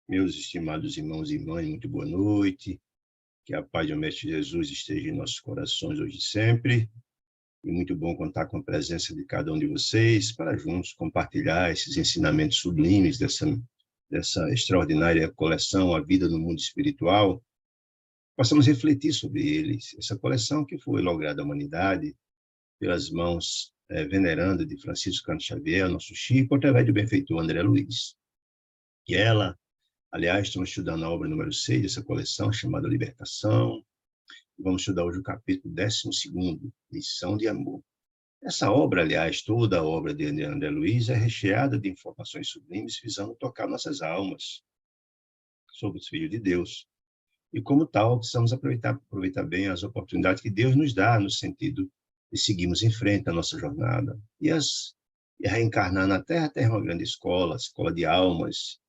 Meus estimados irmãos e irmãs, muito boa noite. Que a paz do Mestre Jesus esteja em nossos corações hoje e sempre. E muito bom contar com a presença de cada um de vocês para juntos compartilhar esses ensinamentos sublimes dessa extraordinária coleção, A Vida no Mundo Espiritual. Possamos refletir sobre eles. Essa coleção que foi lograda à humanidade pelas mãos venerando de Francisco Cândido Xavier, nosso Chico, através do benfeitor André Luiz. E ela, aliás, estamos estudando a obra número 6 dessa coleção, chamada Libertação. Vamos estudar hoje o capítulo 12º, Lição de Amor. Essa obra, aliás, toda a obra de André Luiz é recheada de informações sublimes visando tocar nossas almas sobre os filhos de Deus. E como tal, precisamos aproveitar bem as oportunidades que Deus nos dá no sentido de seguirmos em frente na nossa jornada. E reencarnar na Terra, a Terra é uma grande escola de almas,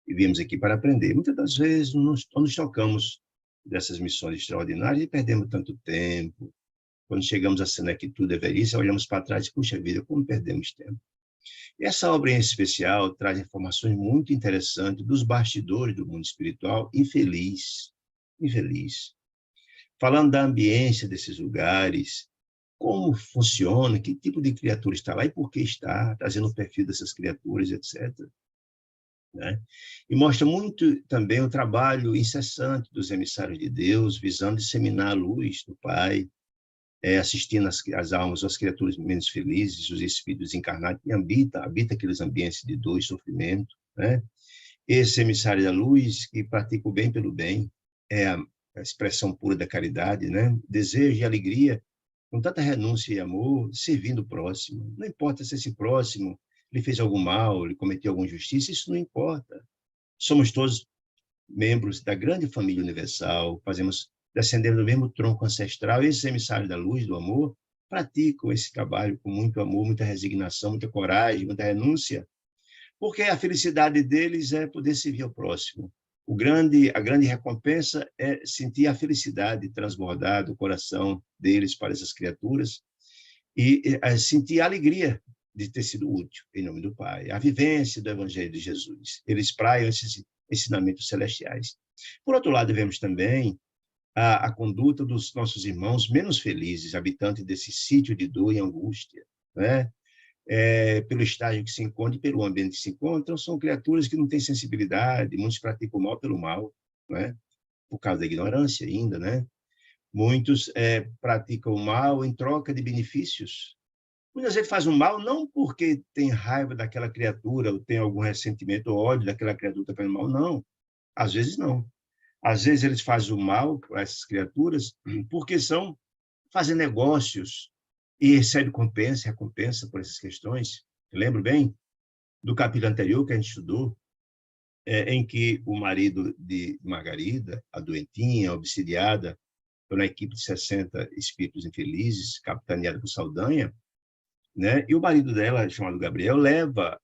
e viemos aqui para aprender. Muitas das vezes nos tocamos dessas missões extraordinárias e perdemos tanto tempo. Quando chegamos à cena que tudo é velhice, olhamos para trás e, puxa vida, como perdemos tempo. E essa obra em especial traz informações muito interessantes dos bastidores do mundo espiritual infeliz. Falando da ambiência desses lugares, como funciona, que tipo de criatura está lá e por que está, trazendo o perfil dessas criaturas, etc. Né? E mostra muito também o trabalho incessante dos emissários de Deus, visando disseminar a luz do Pai, assistindo as almas, as criaturas menos felizes, os espíritos encarnados que habitam aqueles ambientes de dor e sofrimento. Né? Esse emissário da luz, que pratica o bem pelo bem, é a expressão pura da caridade, né? Desejo e alegria, com tanta renúncia e amor, servindo o próximo. Não importa se esse próximo ele fez algum mal, ele cometeu alguma injustiça, isso não importa. Somos todos membros da grande família universal, descendemos do mesmo tronco ancestral, e esses emissários da luz, do amor, praticam esse trabalho com muito amor, muita resignação, muita coragem, muita renúncia, porque a felicidade deles é poder servir ao próximo. A grande recompensa é sentir a felicidade transbordar do coração deles para essas criaturas e sentir a alegria de ter sido útil, em nome do Pai. A vivência do Evangelho de Jesus. Eles praiam esses ensinamentos celestiais. Por outro lado, vemos também a conduta dos nossos irmãos menos felizes, habitantes desse sítio de dor e angústia, né? Pelo estágio que se encontra e pelo ambiente que se encontram, são criaturas que não têm sensibilidade, muitos praticam o mal pelo mal, né? Por causa da ignorância ainda, né? Muitos praticam o mal em troca de benefícios. Muitas vezes faz o mal não porque tem raiva daquela criatura, ou tem algum ressentimento ou ódio daquela criatura que está fazendo mal, não. Às vezes não. Às vezes eles fazem o mal para essas criaturas porque fazem negócios e recebem recompensa por essas questões. Eu lembro bem do capítulo anterior que a gente estudou, em que o marido de Margarida, a doentinha, obsidiada, por uma equipe de 60 espíritos infelizes, capitaneada por Saldanha, né? E o marido dela, chamado Gabriel, leva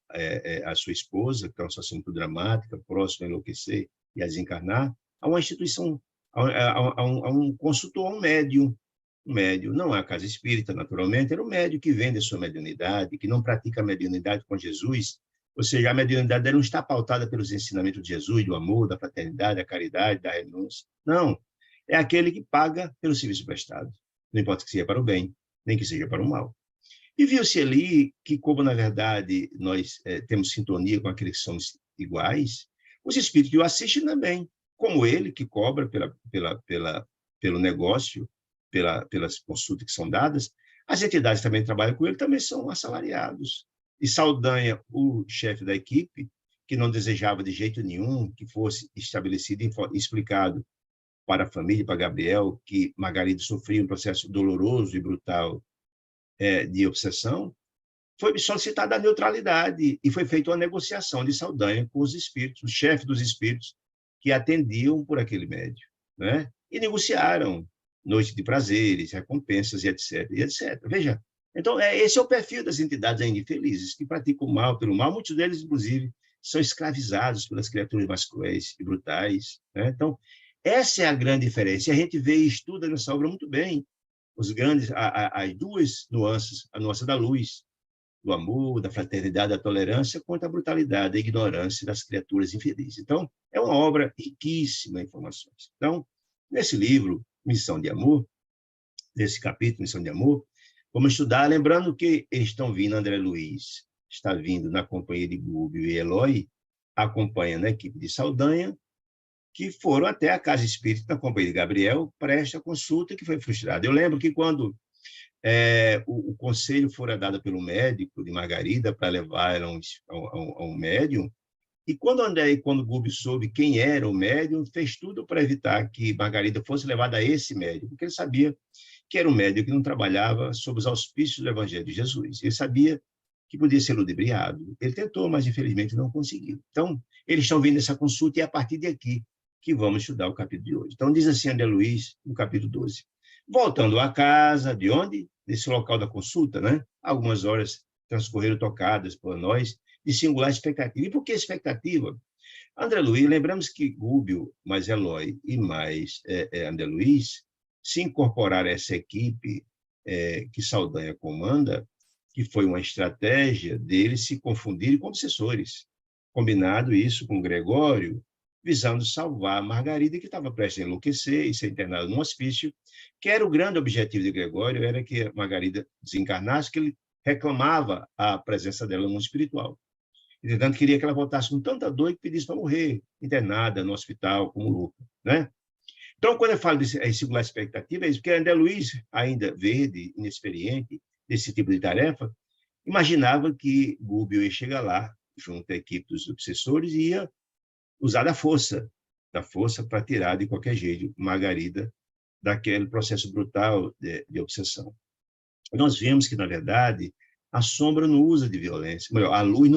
a sua esposa, que é uma situação muito dramática, próxima a enlouquecer e a desencarnar, a uma instituição, a um consultor, a um médium. Um médium, não é a casa espírita, naturalmente, era um médium que vende a sua mediunidade, que não pratica a mediunidade com Jesus, ou seja, a mediunidade dele não está pautada pelos ensinamentos de Jesus, do amor, da fraternidade, da caridade, da renúncia. Não, é aquele que paga pelo serviço prestado. Não importa que seja para o bem, nem que seja para o mal. E viu-se ali que, como, na verdade, nós temos sintonia com aqueles que somos iguais, os espíritos que o assistem também, como ele, que cobra pelo negócio, pelas consultas que são dadas, as entidades que também trabalham com ele também são assalariados. E Saldanha, o chefe da equipe, que não desejava de jeito nenhum que fosse estabelecido e explicado para a família, para Gabriel, que Margarida sofria um processo doloroso e brutal de obsessão, foi solicitada a neutralidade e foi feita uma negociação de Saldanha com os espíritos, o chefe dos espíritos que atendiam por aquele médium, né? E negociaram noite de prazeres, recompensas e etc, e etc. Veja, então esse é o perfil das entidades ainda infelizes que praticam o mal pelo mal, muitos deles inclusive são escravizados pelas criaturas mais cruéis e brutais, né? Então essa é a grande diferença. E a gente vê e estuda nessa obra muito bem as duas nuances, a nuance da luz do amor, da fraternidade, da tolerância, contra a brutalidade, a ignorância das criaturas infelizes. Então, é uma obra riquíssima em informações. Então, nesse livro, Missão de Amor, nesse capítulo, Missão de Amor, vamos estudar, lembrando que eles estão vindo, André Luiz está vindo na companhia de Gúbio e Eloy, acompanhando a equipe de Saldanha, que foram até a Casa Espírita, na companhia de Gabriel, para esta consulta que foi frustrada. Eu lembro que quando o conselho fora dado pelo médico de Margarida para levar ela a um médium, e quando André e quando Gúbio soube quem era o médium, fez tudo para evitar que Margarida fosse levada a esse médium, porque ele sabia que era um médium que não trabalhava sob os auspícios do Evangelho de Jesus. Ele sabia que podia ser ludibriado. Ele tentou, mas infelizmente não conseguiu. Então, eles estão vindo essa consulta e é a partir daqui que vamos estudar o capítulo de hoje. Então, diz assim André Luiz, no capítulo 12. Voltando à casa, de onde? Desse local da consulta, né? Algumas horas transcorreram tocadas por nós de singular expectativa. E por que expectativa? André Luiz, lembramos que Gúbio, mais Eloy e mais André Luiz se incorporaram a essa equipe que Saldanha comanda, que foi uma estratégia deles se confundirem com obsessores. Combinado isso com Gregório, visando salvar Margarida, que estava prestes a enlouquecer e ser internada num hospício, que era o grande objetivo de Gregório, era que Margarida desencarnasse, que ele reclamava a presença dela no mundo espiritual. Entretanto, queria que ela voltasse com tanta dor que pedisse para morrer, internada no hospital, como louca, né? Então, quando eu falo de singular expectativa, é isso, porque André Luiz, ainda verde, inexperiente, desse tipo de tarefa, imaginava que Gúbio ia chegar lá, junto à equipe dos obsessores, e ia usar da força para tirar de qualquer jeito Margarida daquele processo brutal de obsessão. Nós vemos que, na verdade, a sombra não usa de violência, melhor, a luz,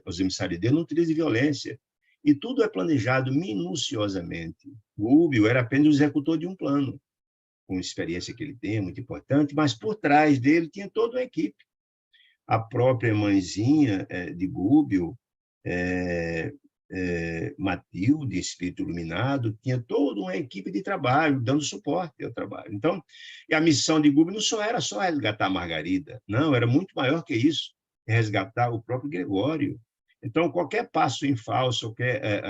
os emissários dele não utilizam de violência, e tudo é planejado minuciosamente. Gúbio era apenas o executor de um plano, com a experiência que ele tem, é muito importante, mas por trás dele tinha toda uma equipe. A própria mãezinha de Gúbio, Matilde, Espírito Iluminado, tinha toda uma equipe de trabalho, dando suporte ao trabalho. Então, e a missão de Gúbio não só era resgatar a Margarida, não, era muito maior que isso, resgatar o próprio Gregório. Então, qualquer passo em falso, qualquer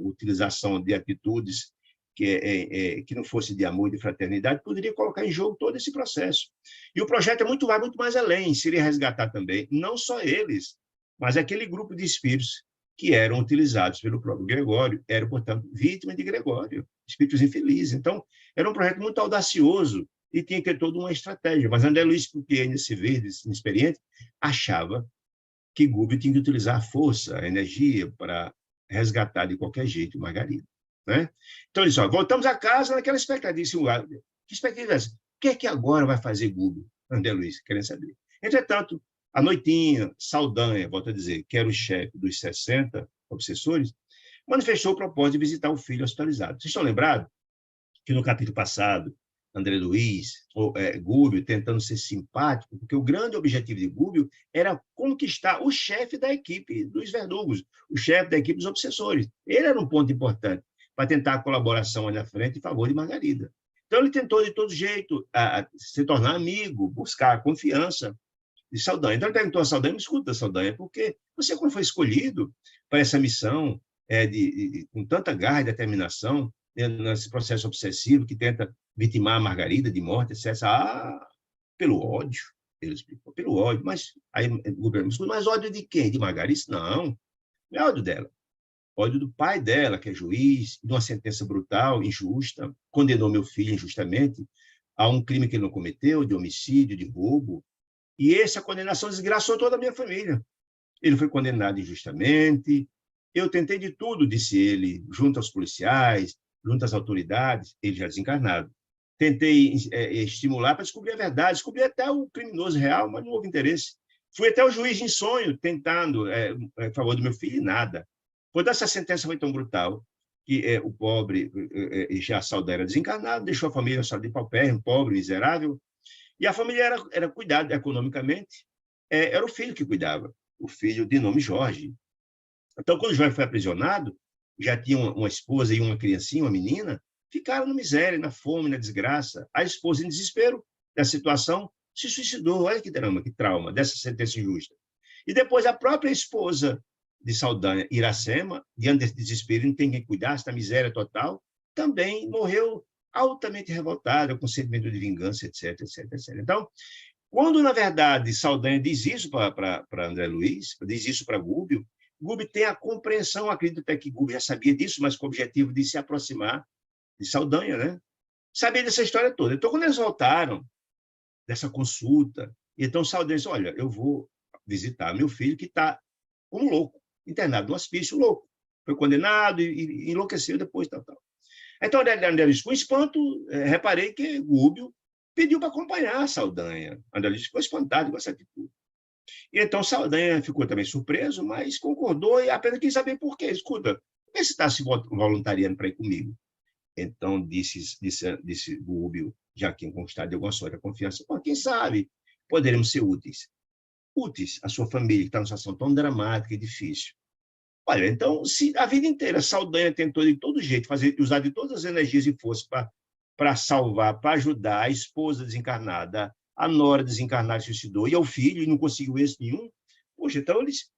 utilização de atitudes que não fosse de amor e de fraternidade, poderia colocar em jogo todo esse processo. E o projeto vai muito mais além, seria resgatar também, não só eles, mas aquele grupo de espíritos que eram utilizados pelo próprio Gregório, eram, portanto, vítimas de Gregório, espíritos infelizes. Então, era um projeto muito audacioso e tinha que ter toda uma estratégia. Mas André Luiz, porque ainda se vê inexperiente, achava que Gúbio tinha que utilizar a força, a energia para resgatar de qualquer jeito Margarida, né? Então, ele disse, voltamos a casa naquela expectativa. Que expectativa é essa? O que é que agora vai fazer Gúbio? André Luiz, querendo saber. Entretanto, a Noitinha, Saldanha, volto a dizer, que era o chefe dos 60 obsessores, manifestou o propósito de visitar o filho hospitalizado. Vocês estão lembrados que no capítulo passado, André Luiz, Gúbio, tentando ser simpático, porque o grande objetivo de Gúbio era conquistar o chefe da equipe dos verdugos, o chefe da equipe dos obsessores. Ele era um ponto importante para tentar a colaboração ali na frente em favor de Margarida. Então, ele tentou, de todo jeito, se tornar amigo, buscar a confiança de Saldanha. Então, ele perguntou a Saldanha, me escuta, Saldanha, porque você, quando foi escolhido para essa missão, com tanta garra e determinação, nesse processo obsessivo que tenta vitimar a Margarida de morte, etc. Pelo ódio, ele explicou, pelo ódio. Mas aí o governo me escuta, mas ódio de quem? De Margarida? Não, não é ódio dela. Ódio do pai dela, que é juiz, de uma sentença brutal, injusta, condenou meu filho injustamente a um crime que ele não cometeu, de homicídio, de roubo. E essa condenação desgraçou toda a minha família. Ele foi condenado injustamente. Eu tentei de tudo, disse ele, junto aos policiais, junto às autoridades, ele já desencarnado. Tentei estimular para descobrir a verdade, descobri até o criminoso real, mas não houve interesse. Fui até o juiz em sonho, tentando, a favor do meu filho, e nada. Quando essa sentença foi tão brutal, que o pobre, já Saldanha era desencarnado, deixou a família só de paupérrimo, pobre, miserável, e a família era cuidada economicamente, era o filho que cuidava, o filho de nome Jorge. Então, quando Jorge foi aprisionado, já tinha uma esposa e uma criancinha, uma menina, ficaram na miséria, na fome, na desgraça. A esposa, em desespero da situação, se suicidou. Olha que drama, que trauma dessa sentença injusta. E depois a própria esposa de Saldanha, Iracema, diante desse desespero, não tem quem cuidar, esta miséria total, também morreu altamente revoltada, com sentimento de vingança, etc, etc, etc. Então, quando, na verdade, Saldanha diz isso para André Luiz, diz isso para Gubbio, Gubbio tem a compreensão, acredito até que Gubbio já sabia disso, mas com o objetivo de se aproximar de Saldanha, né? Sabia dessa história toda. Então, quando eles voltaram dessa consulta, então Saldanha disse, olha, eu vou visitar meu filho que está como louco, internado no hospício, louco. Foi condenado e enlouqueceu depois, tal, tal. Então, André Luiz, com espanto, reparei que Gubbio pediu para acompanhar Saldanha. André Luiz ficou espantado com essa atitude. E então Saldanha ficou também surpreso, mas concordou e apenas quis saber por quê. Escuta, vê se está se voluntariando para ir comigo. Então, disse Gubbio, já que conquistado de alguma sorte a confiança, quem sabe poderemos ser úteis. Úteis à sua família, que está numa situação tão dramática e difícil. Olha, então, se a vida inteira Saldanha tentou de todo jeito usar de todas as energias e forças para salvar, para ajudar a esposa desencarnada, a nora desencarnada se suicidou, e ao filho, e não conseguiu êxito nenhum, poxa, então eles,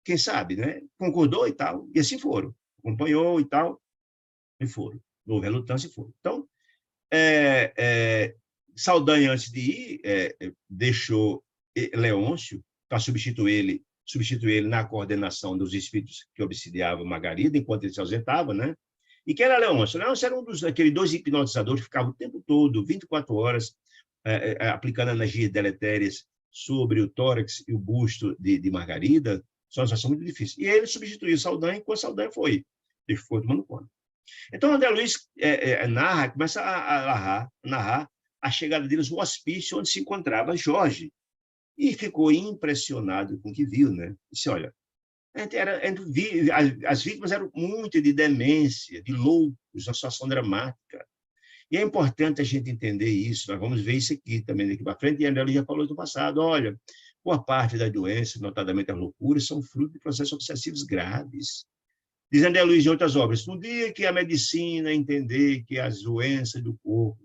quem sabe, né, concordou e tal, e assim foram. Acompanhou e tal, e foram. Não houve relutância e foram. Então, Saldanha, antes de ir, deixou Leôncio para substituir ele na coordenação dos espíritos que obsidiavam Margarida, enquanto ele se ausentava, né? E quem era Leôncio? Leôncio era daqueles dois hipnotizadores que ficavam o tempo todo, 24 horas, aplicando energias deletérias sobre o tórax e o busto de Margarida. Isso é uma situação muito difícil. E ele substituiu Saldanha enquanto Saldanha foi. Ele foi tomando conta. Então, André Luiz começa a narrar a chegada deles no hospício onde se encontrava Jorge. E ficou impressionado com o que viu, né? Disse, olha, as vítimas eram muito de demência, de loucos, uma situação dramática. E é importante a gente entender isso, nós vamos ver isso aqui também daqui para frente, e André Luiz já falou no passado, olha, boa parte das doenças, notadamente as loucuras, são fruto de processos obsessivos graves. Diz André Luiz em outras obras, no dia que a medicina entender que as doenças do corpo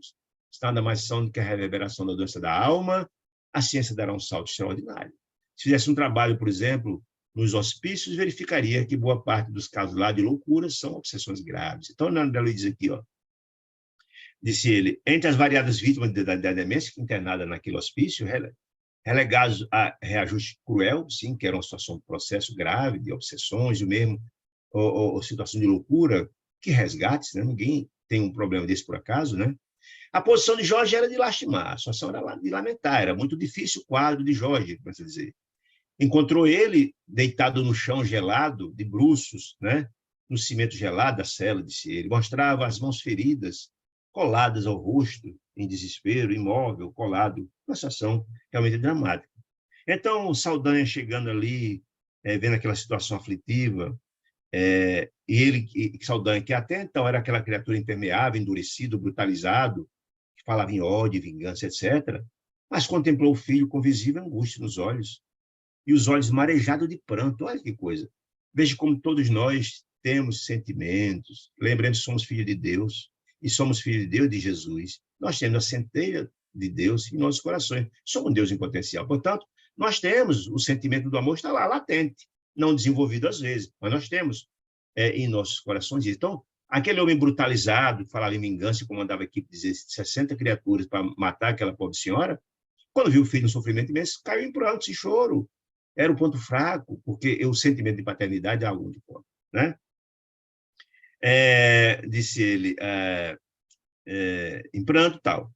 nada mais são do que a reverberação da doença da alma, a ciência dará um salto extraordinário. Se fizesse um trabalho, por exemplo, nos hospícios, verificaria que boa parte dos casos lá de loucura são obsessões graves. Então, André Luiz diz aqui, ó, disse ele, entre as variadas vítimas da demência internada naquele hospício, relegados a reajuste cruel, sim, que era uma situação, um processo grave de obsessões, e mesmo ou situação de loucura, que resgates, né? Ninguém tem um problema desse por acaso, né? A posição de Jorge era de lastimar, a situação era de lamentar, era muito difícil o quadro de Jorge, para dizer. Encontrou ele deitado no chão gelado, de bruços, né? No cimento gelado da cela, disse ele. Mostrava as mãos feridas, coladas ao rosto, em desespero, imóvel, colado, uma situação realmente dramática. Então, Saldanha chegando ali, vendo aquela situação aflitiva, e ele, Saldanha, que até então era aquela criatura impermeável, endurecido, brutalizado, que falava em ódio, vingança, etc., mas contemplou o filho com visível angústia nos olhos, e os olhos marejados de pranto. Olha que coisa. Veja como todos nós temos sentimentos, lembrando que somos filhos de Deus, e somos filhos de Deus, de Jesus. Nós temos a centelha de Deus em nossos corações. Somos Deus em potencial. Portanto, nós temos o sentimento do amor, está lá, latente, não desenvolvido às vezes, mas nós temos em nossos corações. Então, aquele homem brutalizado, que falava em vingança e comandava a equipe de 60 criaturas para matar aquela pobre senhora, quando viu o filho em sofrimento imenso, caiu em prantos e choro. Era o ponto fraco, porque o sentimento de paternidade é algo de ponto, né? Disse ele, em pranto tal.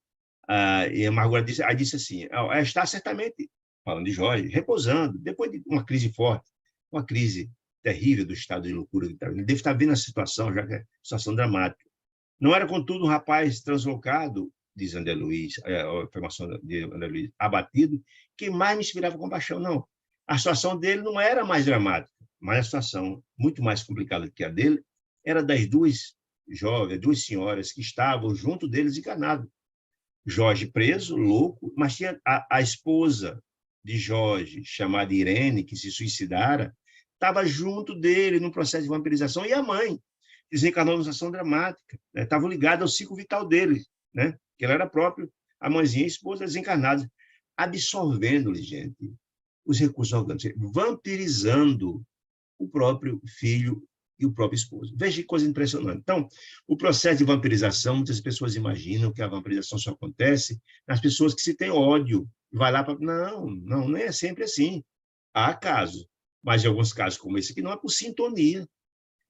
E a Margot disse assim, está certamente, falando de Jorge, repousando, depois de uma crise forte, uma crise terrível do estado de loucura que estava. Ele deve estar vendo a situação, já que é uma situação dramática. Não era, contudo, um rapaz translocado, diz André Luiz, a informação de André Luiz, abatido, que mais me inspirava compaixão, não. A situação dele não era mais dramática, mas a situação muito mais complicada que a dele era das duas jovens, duas senhoras que estavam junto deles encarnados. Jorge preso, louco, mas tinha a esposa de Jorge, chamada Irene, que se suicidara, estava junto dele num processo de vampirização, e a mãe desencarnou numa situação dramática, né? Estavam ligados ao ciclo vital dele, né? Que ela era próprio a mãezinha e a esposa desencarnadas. absorvendo-lhe, gente, os recursos orgânicos, vampirizando o próprio filho e o próprio esposo. Veja que coisa impressionante. Então, o processo de vampirização, muitas pessoas imaginam que a vampirização só acontece nas pessoas que se têm ódio. Vai lá para... Não é sempre assim. Há casos, mas em alguns casos como esse aqui, não é por sintonia.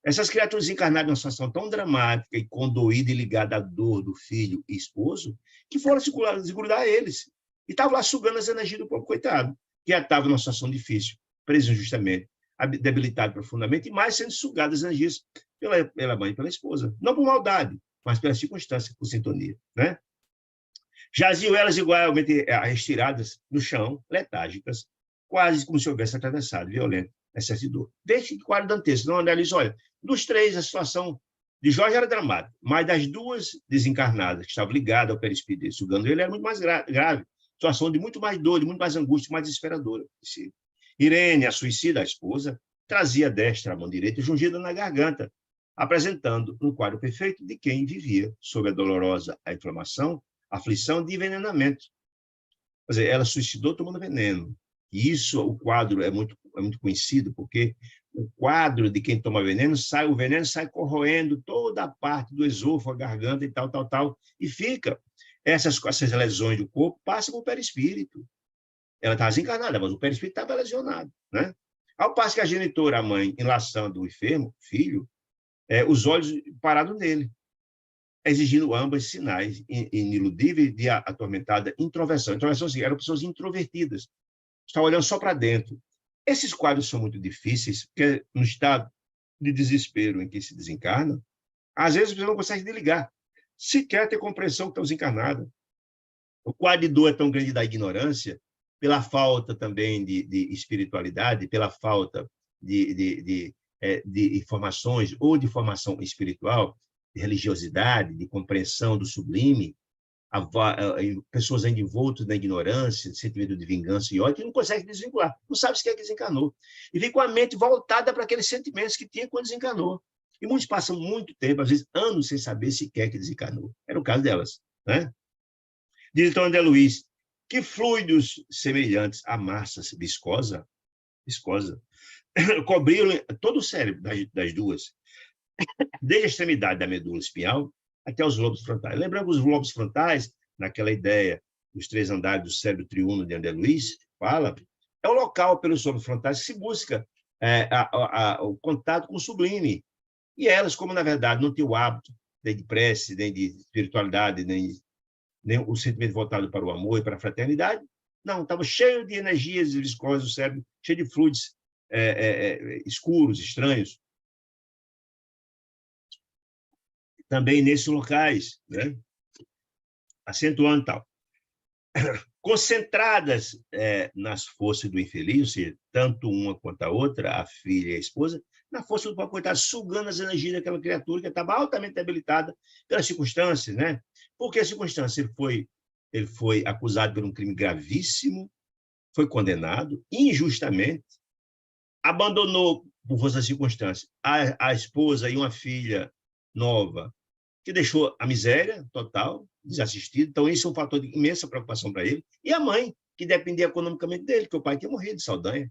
Essas criaturas encarnadas numa situação tão dramática e condoída e ligada à dor do filho e esposo, que foram se grudar a eles. E estavam lá sugando as energias do povo coitado, que já estava numa situação difícil, preso injustamente, debilitado profundamente, e mais sendo sugado as energias pela mãe e pela esposa. Não por maldade, mas pela circunstância, por sintonia. Né? Jaziam elas igualmente estiradas no chão, letárgicas, quase como se houvesse atravessado, violento, excesso de dor. Veja que quadro dantesco. Não analisa, olha, dos três, a situação de Jorge era dramática, mas das duas desencarnadas que estavam ligadas ao perispírito, sugando ele, era muito mais grave. Situação de muito mais dor, de muito mais angústia, mais desesperadora. Irene, a suicida, a esposa, trazia destra a mão direita jungida na garganta, apresentando um quadro perfeito de quem vivia sob a dolorosa inflamação, aflição de envenenamento. Quer dizer, ela suicidou tomando veneno. E isso, o quadro é muito conhecido, porque o quadro de quem toma veneno, o veneno sai corroendo toda a parte do esôfago, a garganta e tal, e fica. Essas lesões do corpo passam para o perispírito. Ela estava desencarnada, mas o perispírito estava lesionado. Né? Ao passo que a genitora, a mãe, enlaçando o enfermo, o filho, os olhos parados nele, exigindo ambas sinais iniludíveis de atormentada introversão. Introversão, assim, eram pessoas introvertidas, estavam olhando só para dentro. Esses quadros são muito difíceis, porque no estado de desespero em que se desencarna, às vezes você não consegue desligar, sequer ter compreensão que estão desencarnados. O quadro de dor é tão grande da ignorância, pela falta também de espiritualidade, pela falta de informações ou de formação espiritual, de religiosidade, de compreensão do sublime, pessoas ainda envoltas na ignorância, sentimento de vingança e ódio, que não conseguem desvincular, não sabe se quer que desencarnou. E vem com a mente voltada para aqueles sentimentos que tinha quando desencarnou. E muitos passam muito tempo, às vezes anos, sem saber se quer que desencarnou. Era o caso delas. Né? Diz então André Luiz, que fluidos semelhantes a massas viscosa cobriram todo o cérebro das duas, desde a extremidade da medula espinhal até os lobos frontais. Lembrando que os lobos frontais, naquela ideia dos 3 andares do cérebro triuno de André Luiz, fala, é o local pelos lobos frontais que se busca o contato com o sublime. E elas, como na verdade não tinham o hábito nem de prece, nem de espiritualidade, nem o sentimento voltado para o amor e para a fraternidade, não, estava cheio de energias viscosas do cérebro, cheio de fluidos escuros, estranhos. Também nesses locais, né? Acentuando tal. Concentradas nas forças do infeliz, ou seja, tanto uma quanto a outra, a filha e a esposa, na força do próprio coitado, sugando as energias daquela criatura que estava altamente debilitada pelas circunstâncias, né? Por que a circunstância? Ele foi acusado por um crime gravíssimo, foi condenado injustamente, abandonou, por força das circunstâncias, a esposa e uma filha nova, que deixou a miséria total, desassistido. Então, isso é um fator de imensa preocupação para ele. E a mãe, que dependia economicamente dele, que o pai tinha morrido de Saldanha.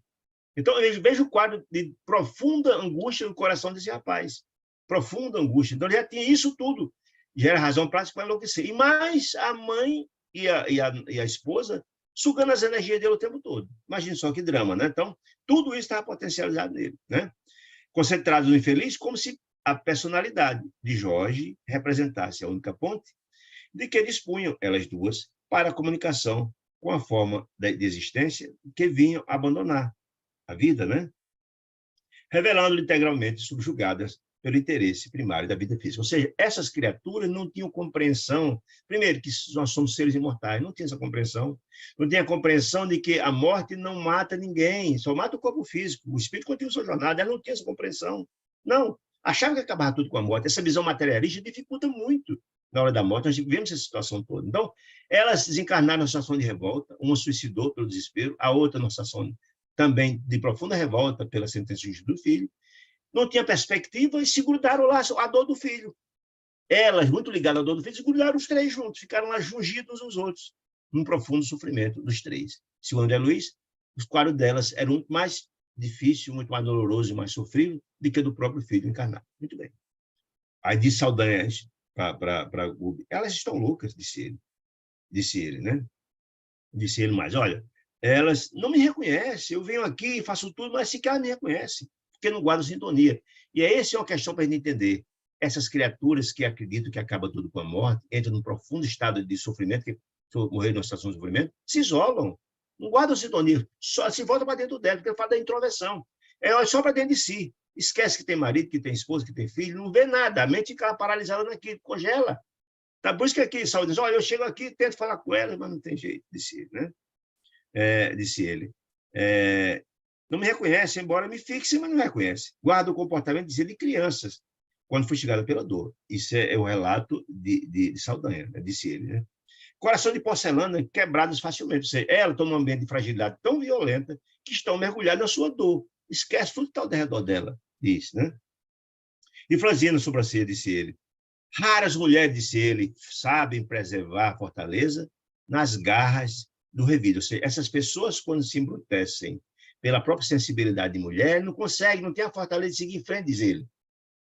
Então, eu vejo o quadro de profunda angústia no coração desse rapaz. Profunda angústia. Então, ele já tinha isso tudo. Já era razão prática para enlouquecer. E mais a mãe e a esposa sugando as energias dele o tempo todo. Imagine só que drama, né? Então, tudo isso estava potencializado nele, né? Concentrado no infeliz, como se a personalidade de Jorge representasse a única ponte de que dispunham elas duas para a comunicação com a forma de existência que vinham abandonar a vida, né? Revelando-lhe integralmente subjugadas pelo interesse primário da vida física. Ou seja, essas criaturas não tinham compreensão, primeiro, que nós somos seres imortais, não tinha essa compreensão, não tinha a compreensão de que a morte não mata ninguém, só mata o corpo físico, o espírito continua sua jornada, ela não tinha essa compreensão. Não, achava que acabava tudo com a morte. Essa visão materialista dificulta muito na hora da morte, nós vivemos essa situação toda. Então, elas desencarnaram na situação de revolta, uma suicidou pelo desespero, a outra na situação também de profunda revolta pela sentença do filho, não tinha perspectiva e se grudaram lá à dor do filho. Elas, muito ligadas à dor do filho, se grudaram os três juntos, ficaram lá jungidos uns aos outros. num profundo sofrimento dos três. Segundo André Luiz, os quadros delas eram muito mais difícil, muito mais doloroso e mais sofrível do que do próprio filho encarnado. Muito bem. Aí disse Saldanha para Gubi, elas estão loucas, disse ele, né? Disse ele mais, olha, elas não me reconhecem, eu venho aqui, faço tudo, mas sequer me reconhecem, porque não guardam sintonia. E essa é uma questão para a gente entender. Essas criaturas que acreditam que acaba tudo com a morte, entram num profundo estado de sofrimento, que morrer numa situação de sofrimento, se isolam, não guardam sintonia, só se voltam para dentro dela, porque fala da introversão. É só para dentro de si. Esquece que tem marido, que tem esposa, que tem filho, não vê nada, a mente fica paralisada naquilo, congela. Tá, por isso que aqui, Saúde diz, olha, eu chego aqui, tento falar com ela, mas não tem jeito, disse ele, né? Disse ele. Não me reconhece, embora me fixe, mas não me reconhece. Guarda o comportamento, disse ele, de crianças, quando foi chegada pela dor. Isso é o relato de Saldanha, né? Disse ele, né? Coração de porcelana quebrados facilmente. Ou seja, ela está num ambiente de fragilidade tão violenta que estão mergulhadas na sua dor. Esquece tudo que está ao redor dela, disse, né? E franzindo a sobrancelha, disse ele. Raras mulheres, disse ele, sabem preservar a fortaleza nas garras do revide. Ou seja, essas pessoas, quando se embrutecem pela própria sensibilidade de mulher, não conseguem, não têm a fortaleza de seguir em frente, diz ele.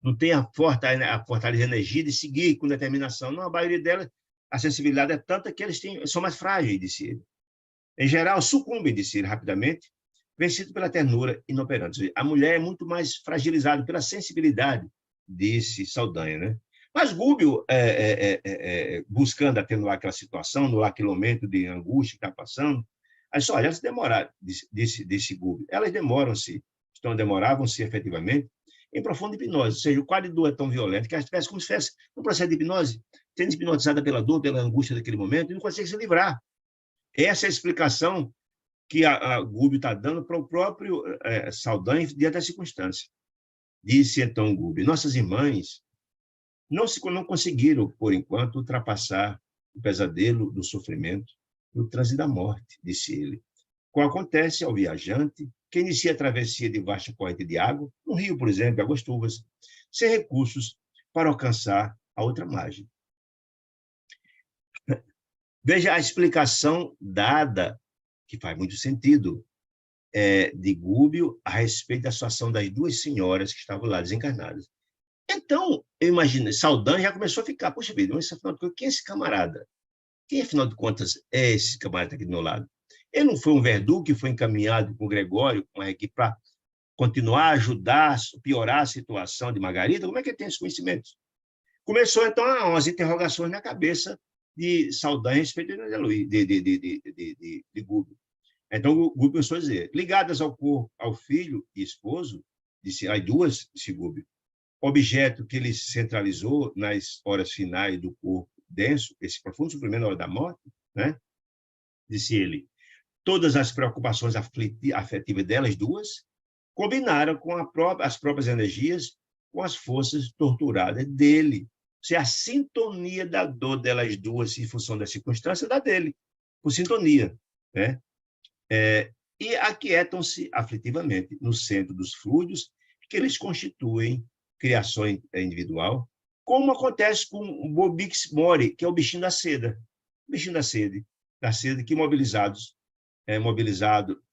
Não tem a fortaleza de energia de seguir com determinação. Não, a maioria delas, a sensibilidade é tanta que eles são mais frágeis, disse ele. Em geral, sucumbem, disse ele, rapidamente, vencido pela ternura inoperante. A mulher é muito mais fragilizada pela sensibilidade, disse Saldanha, né? Mas Gubbio, buscando atenuar aquela situação, no aquele de angústia que está passando, aí só, elas demoraram, disse Gubbio, elas demoravam-se efetivamente em profunda hipnose, ou seja, o quadro de dor é tão violento que elas tivessem como se fosse um processo de hipnose, sendo hipnotizada pela dor, pela angústia daquele momento, e não consegue se livrar. Essa é a explicação que a Gubbio está dando para o próprio Saldanha diante da circunstância. Disse então Gubbio, nossas irmãs não conseguiram, por enquanto, ultrapassar o pesadelo do sofrimento no trânsito da morte, disse ele. Como acontece ao viajante que inicia a travessia de vasta corrente de água, no rio, por exemplo, águas turvas, sem recursos para alcançar a outra margem. Veja a explicação dada, que faz muito sentido, de Gubbio a respeito da situação das duas senhoras que estavam lá desencarnadas. Então, eu imagino, Saldanha já começou a ficar, poxa vida, mas afinal de contas, quem é esse camarada? Quem, afinal de contas, é esse camarada aqui do meu lado? Ele não foi um verdugo que foi encaminhado com o Gregório, com a equipe, para continuar a ajudar, piorar a situação de Margarida? Como é que ele tem esses conhecimentos? Começou, então, umas interrogações na cabeça de Saldanha a respeito de Gubbio. Então, o Gubbio começou a dizer, ligadas ao corpo, ao filho e esposo, disse, as duas, disse Gubbio, objeto que ele centralizou nas horas finais do corpo denso, esse profundo sofrimento na hora da morte, né? Disse ele, todas as preocupações afetivas delas duas combinaram com as próprias energias com as forças torturadas dele. Se a sintonia da dor delas duas em função da circunstância da dele, por sintonia, né? E aquietam-se aflitivamente no centro dos fluidos que eles constituem criação individual, como acontece com o Bobix Mori, que é o bichinho da seda. O bichinho da seda que mobilizado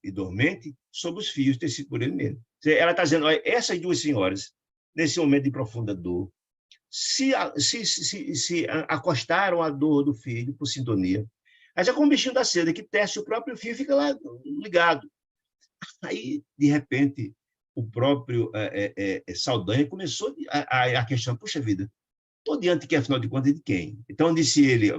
e dormente sob os fios tecidos por ele mesmo. Ela está dizendo, olha, essas duas senhoras, nesse momento de profunda dor, se acostaram à dor do filho por sintonia, mas é como o bichinho da seda, que tece o próprio fio e fica lá ligado. Aí, de repente, o próprio Saldanha começou a questionar, puxa vida, estou diante que, afinal de contas, de quem? Então, disse ele,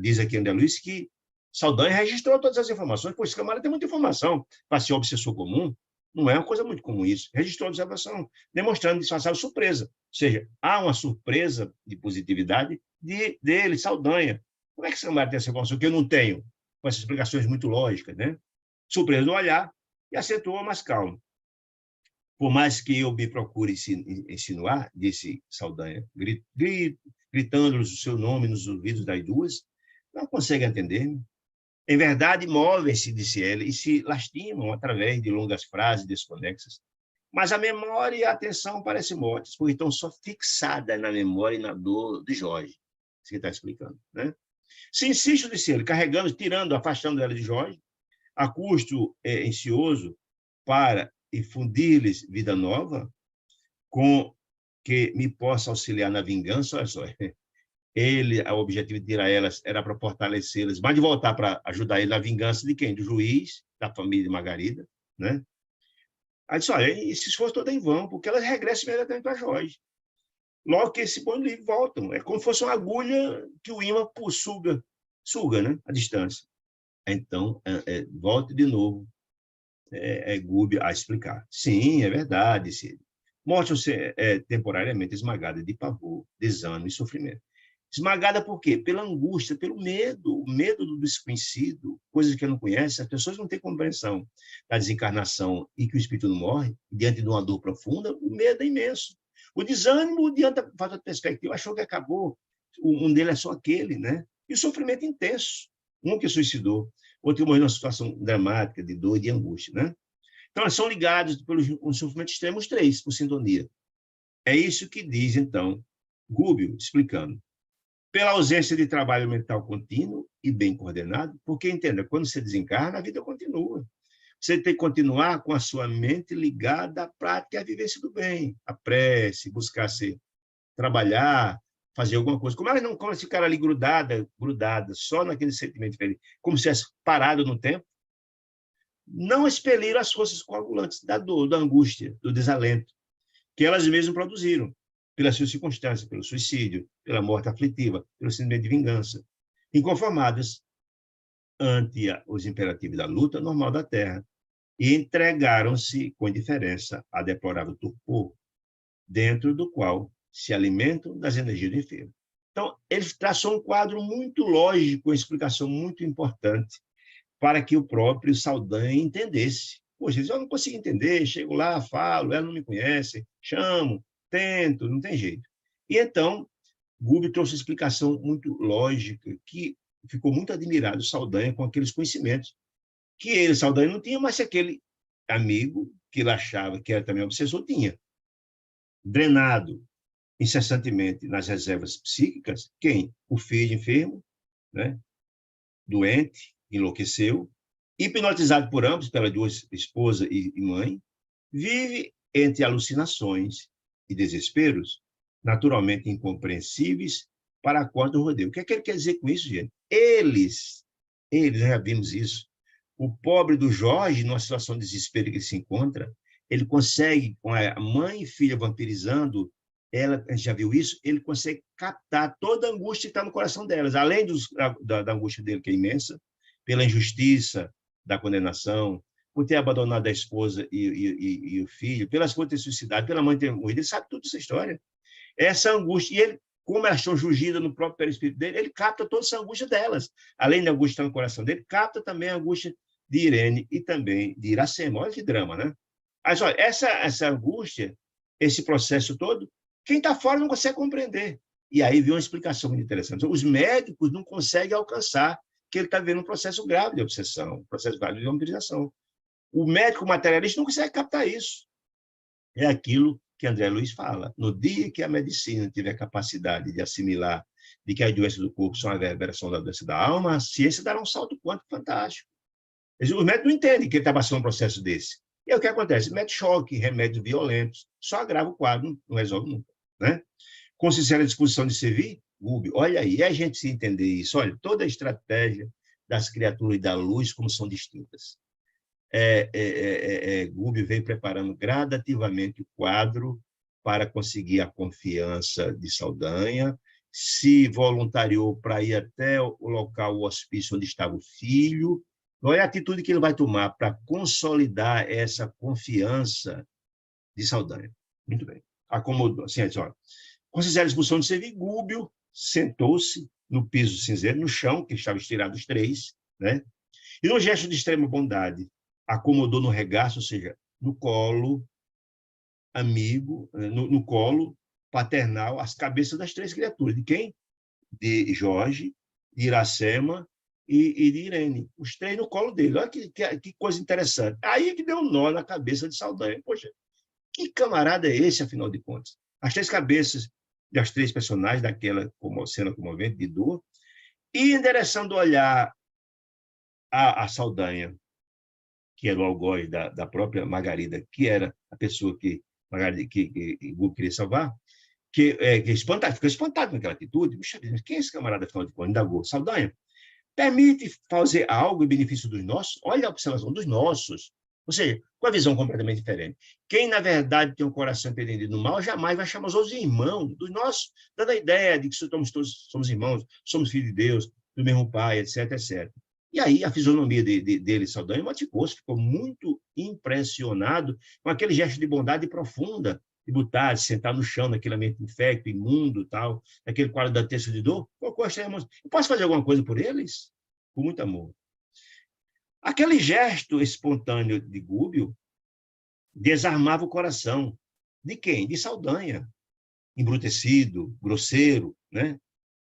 diz aqui André Luiz, que Saldanha registrou todas as informações, pois esse camarada tem muita informação para ser obsessor comum, não é uma coisa muito comum isso. Registrou a observação, demonstrando disfarçada surpresa. Ou seja, há uma surpresa de positividade dele, Saldanha. Como é que esse camarada tem essa informação que eu não tenho? Com essas explicações muito lógicas, né? Surpresa no olhar, e acentuou mais calmo. Por mais que eu me procure insinuar, disse Saldanha, gritando-lhes o seu nome nos ouvidos das duas, não consegue entender-me. Em verdade, movem-se, disse ela, e se lastimam através de longas frases desconexas. Mas a memória e a atenção parecem mortas, porque estão só fixadas na memória e na dor de Jorge. Isso que está explicando, né? Se insiste, disse ele, carregando, tirando, afastando ela de Jorge, a custo ansioso para infundir-lhes vida nova, com que me possa auxiliar na vingança, olha só, o objetivo de tirar elas era para fortalecê-las, mas de voltar para ajudar ele na vingança de quem? Do juiz, da família de Margarida, né? Aí disse, olha, esse esforço todo é em vão, porque elas regressam imediatamente para Jorge. Logo que esse põe livre, voltam. É como se fosse uma agulha que o ímã suga, né? A distância. Então, volte de novo, Gúbio a explicar. Sim, é verdade, Cid. Mostra-se temporariamente esmagada de pavor, desânimo e sofrimento. Esmagada por quê? Pela angústia, pelo medo, o medo do desconhecido, coisas que não conhecem. As pessoas não têm compreensão da desencarnação e que o espírito não morre, diante de uma dor profunda, o medo é imenso. O desânimo, diante da falta de perspectiva, achou que acabou, um dele é só aquele, né? E o sofrimento intenso, um que suicidou, outro que morreu numa situação dramática, de dor e de angústia, né? Então, elas são ligadas pelos sofrimentos extremos três, por sintonia. É isso que diz, então, Gúbio, explicando. Pela ausência de trabalho mental contínuo e bem coordenado, porque, entenda, quando você desencarna, a vida continua. Você tem que continuar com a sua mente ligada à prática e à vivência do bem, à prece, buscar trabalhar, fazer alguma coisa. Como ela não como esse cara ali grudada, só naquele sentimento feliz, como se fosse parado no tempo, não expeliram as forças coagulantes da dor, da angústia, do desalento, que elas mesmas produziram, pelas suas circunstâncias, pelo suicídio, pela morte aflitiva, pelo sentimento de vingança, inconformadas ante os imperativos da luta normal da Terra, e entregaram-se com indiferença a deplorável torpor, dentro do qual se alimentam das energias do enfermo. Então, ele traçou um quadro muito lógico, uma explicação muito importante, para que o próprio Saldanha entendesse. Poxa, eu não consigo entender, chego lá, falo, ela não me conhece, chamo, tento, não tem jeito. E então, Gúbio trouxe uma explicação muito lógica, que ficou muito admirado Saldanha com aqueles conhecimentos, que ele, Saldanha, não tinha, mas aquele amigo que ele achava que era também obsessor, tinha. Drenado incessantemente nas reservas psíquicas, quem? O filho enfermo, né? Doente, enlouqueceu, hipnotizado por ambos, pelas duas, esposa e mãe, vive entre alucinações e desesperos, naturalmente incompreensíveis para a corda do rodeio. O que é que ele quer dizer com isso, gente? Eles, já vimos isso, o pobre do Jorge, numa situação de desespero que ele se encontra, ele consegue, com a mãe e filha vampirizando, ela já viu isso, ele consegue captar toda a angústia que está no coração delas, além da angústia dele, que é imensa, pela injustiça da condenação, por ter abandonado a esposa e o filho, pelas coisas ter suicidado, pela mãe ter morrido, ele sabe toda essa história. Essa angústia, e ele, como elas estão jungidas no próprio perispírito dele, ele capta toda essa angústia delas. Além da angústia que está no coração dele, capta também a angústia de Irene e também de Iracema. Olha que drama, né? Mas, olha, essa angústia, esse processo todo, quem está fora não consegue compreender. E aí vem uma explicação muito interessante. Os médicos não conseguem alcançar que ele está vivendo um processo grave de obsessão, um processo grave de vampirização. O médico materialista não consegue captar isso. É aquilo que André Luiz fala. No dia que a medicina tiver capacidade de assimilar de que as doenças do corpo são a reverberação da doença da alma, a ciência dará um salto quântico fantástico. Os médicos não entendem que ele está passando um processo desse. E aí o que acontece? Mete choque, remédios violentos, só agrava o quadro, não resolve nunca. Né? Com sincera disposição de servir, Gúbio, olha aí, a gente se entender isso, olha, toda a estratégia das criaturas da luz, como são distintas. Gúbio vem preparando gradativamente o quadro para conseguir a confiança de Saldanha, se voluntariou para ir até o local, o hospício onde estava o filho. Olha a atitude que ele vai tomar para consolidar essa confiança de Saldanha. Muito bem. Acomodou. Assim, olha, com sincera expulsão de servir, Gúbio sentou-se no piso cinzeiro, no chão, que estava estirado os três, né? E, num gesto de extrema bondade, acomodou no regaço, ou seja, no colo amigo, no colo paternal, as cabeças das três criaturas. De quem? De Jorge, de Iracema e de Irene. Os três no colo dele. Olha que coisa interessante. Aí que deu um nó na cabeça de Saldanha. Poxa, que camarada é esse, afinal de contas? As três cabeças das três personagens daquela cena comovente de dor, e endereçando o olhar a Saldanha, que era o algoz da própria Margarida, que era a pessoa que Hugo queria salvar, ficou espantado com aquela atitude. Puxa, quem é esse camarada, afinal de contas? Indagou. Saldanha, permite fazer algo em benefício dos nossos? Olha a observação dos nossos. Ou seja, com a visão completamente diferente. Quem, na verdade, tem um coração empreendido no mal, jamais vai chamar os outros de irmãos, dos nossos, dando a ideia de que todos somos irmãos, somos filhos de Deus, do mesmo pai, etc, etc. E aí a fisionomia dele, Saldanha, motivou-se, ficou muito impressionado com aquele gesto de bondade profunda, de botar, de sentar no chão, naquele ambiente infecto, imundo, tal, naquele quadro dantesco de dor. Eu posso fazer alguma coisa por eles? Com muito amor. Aquele gesto espontâneo de Gúbio desarmava o coração. De quem? De Saldanha. Embrutecido, grosseiro, né?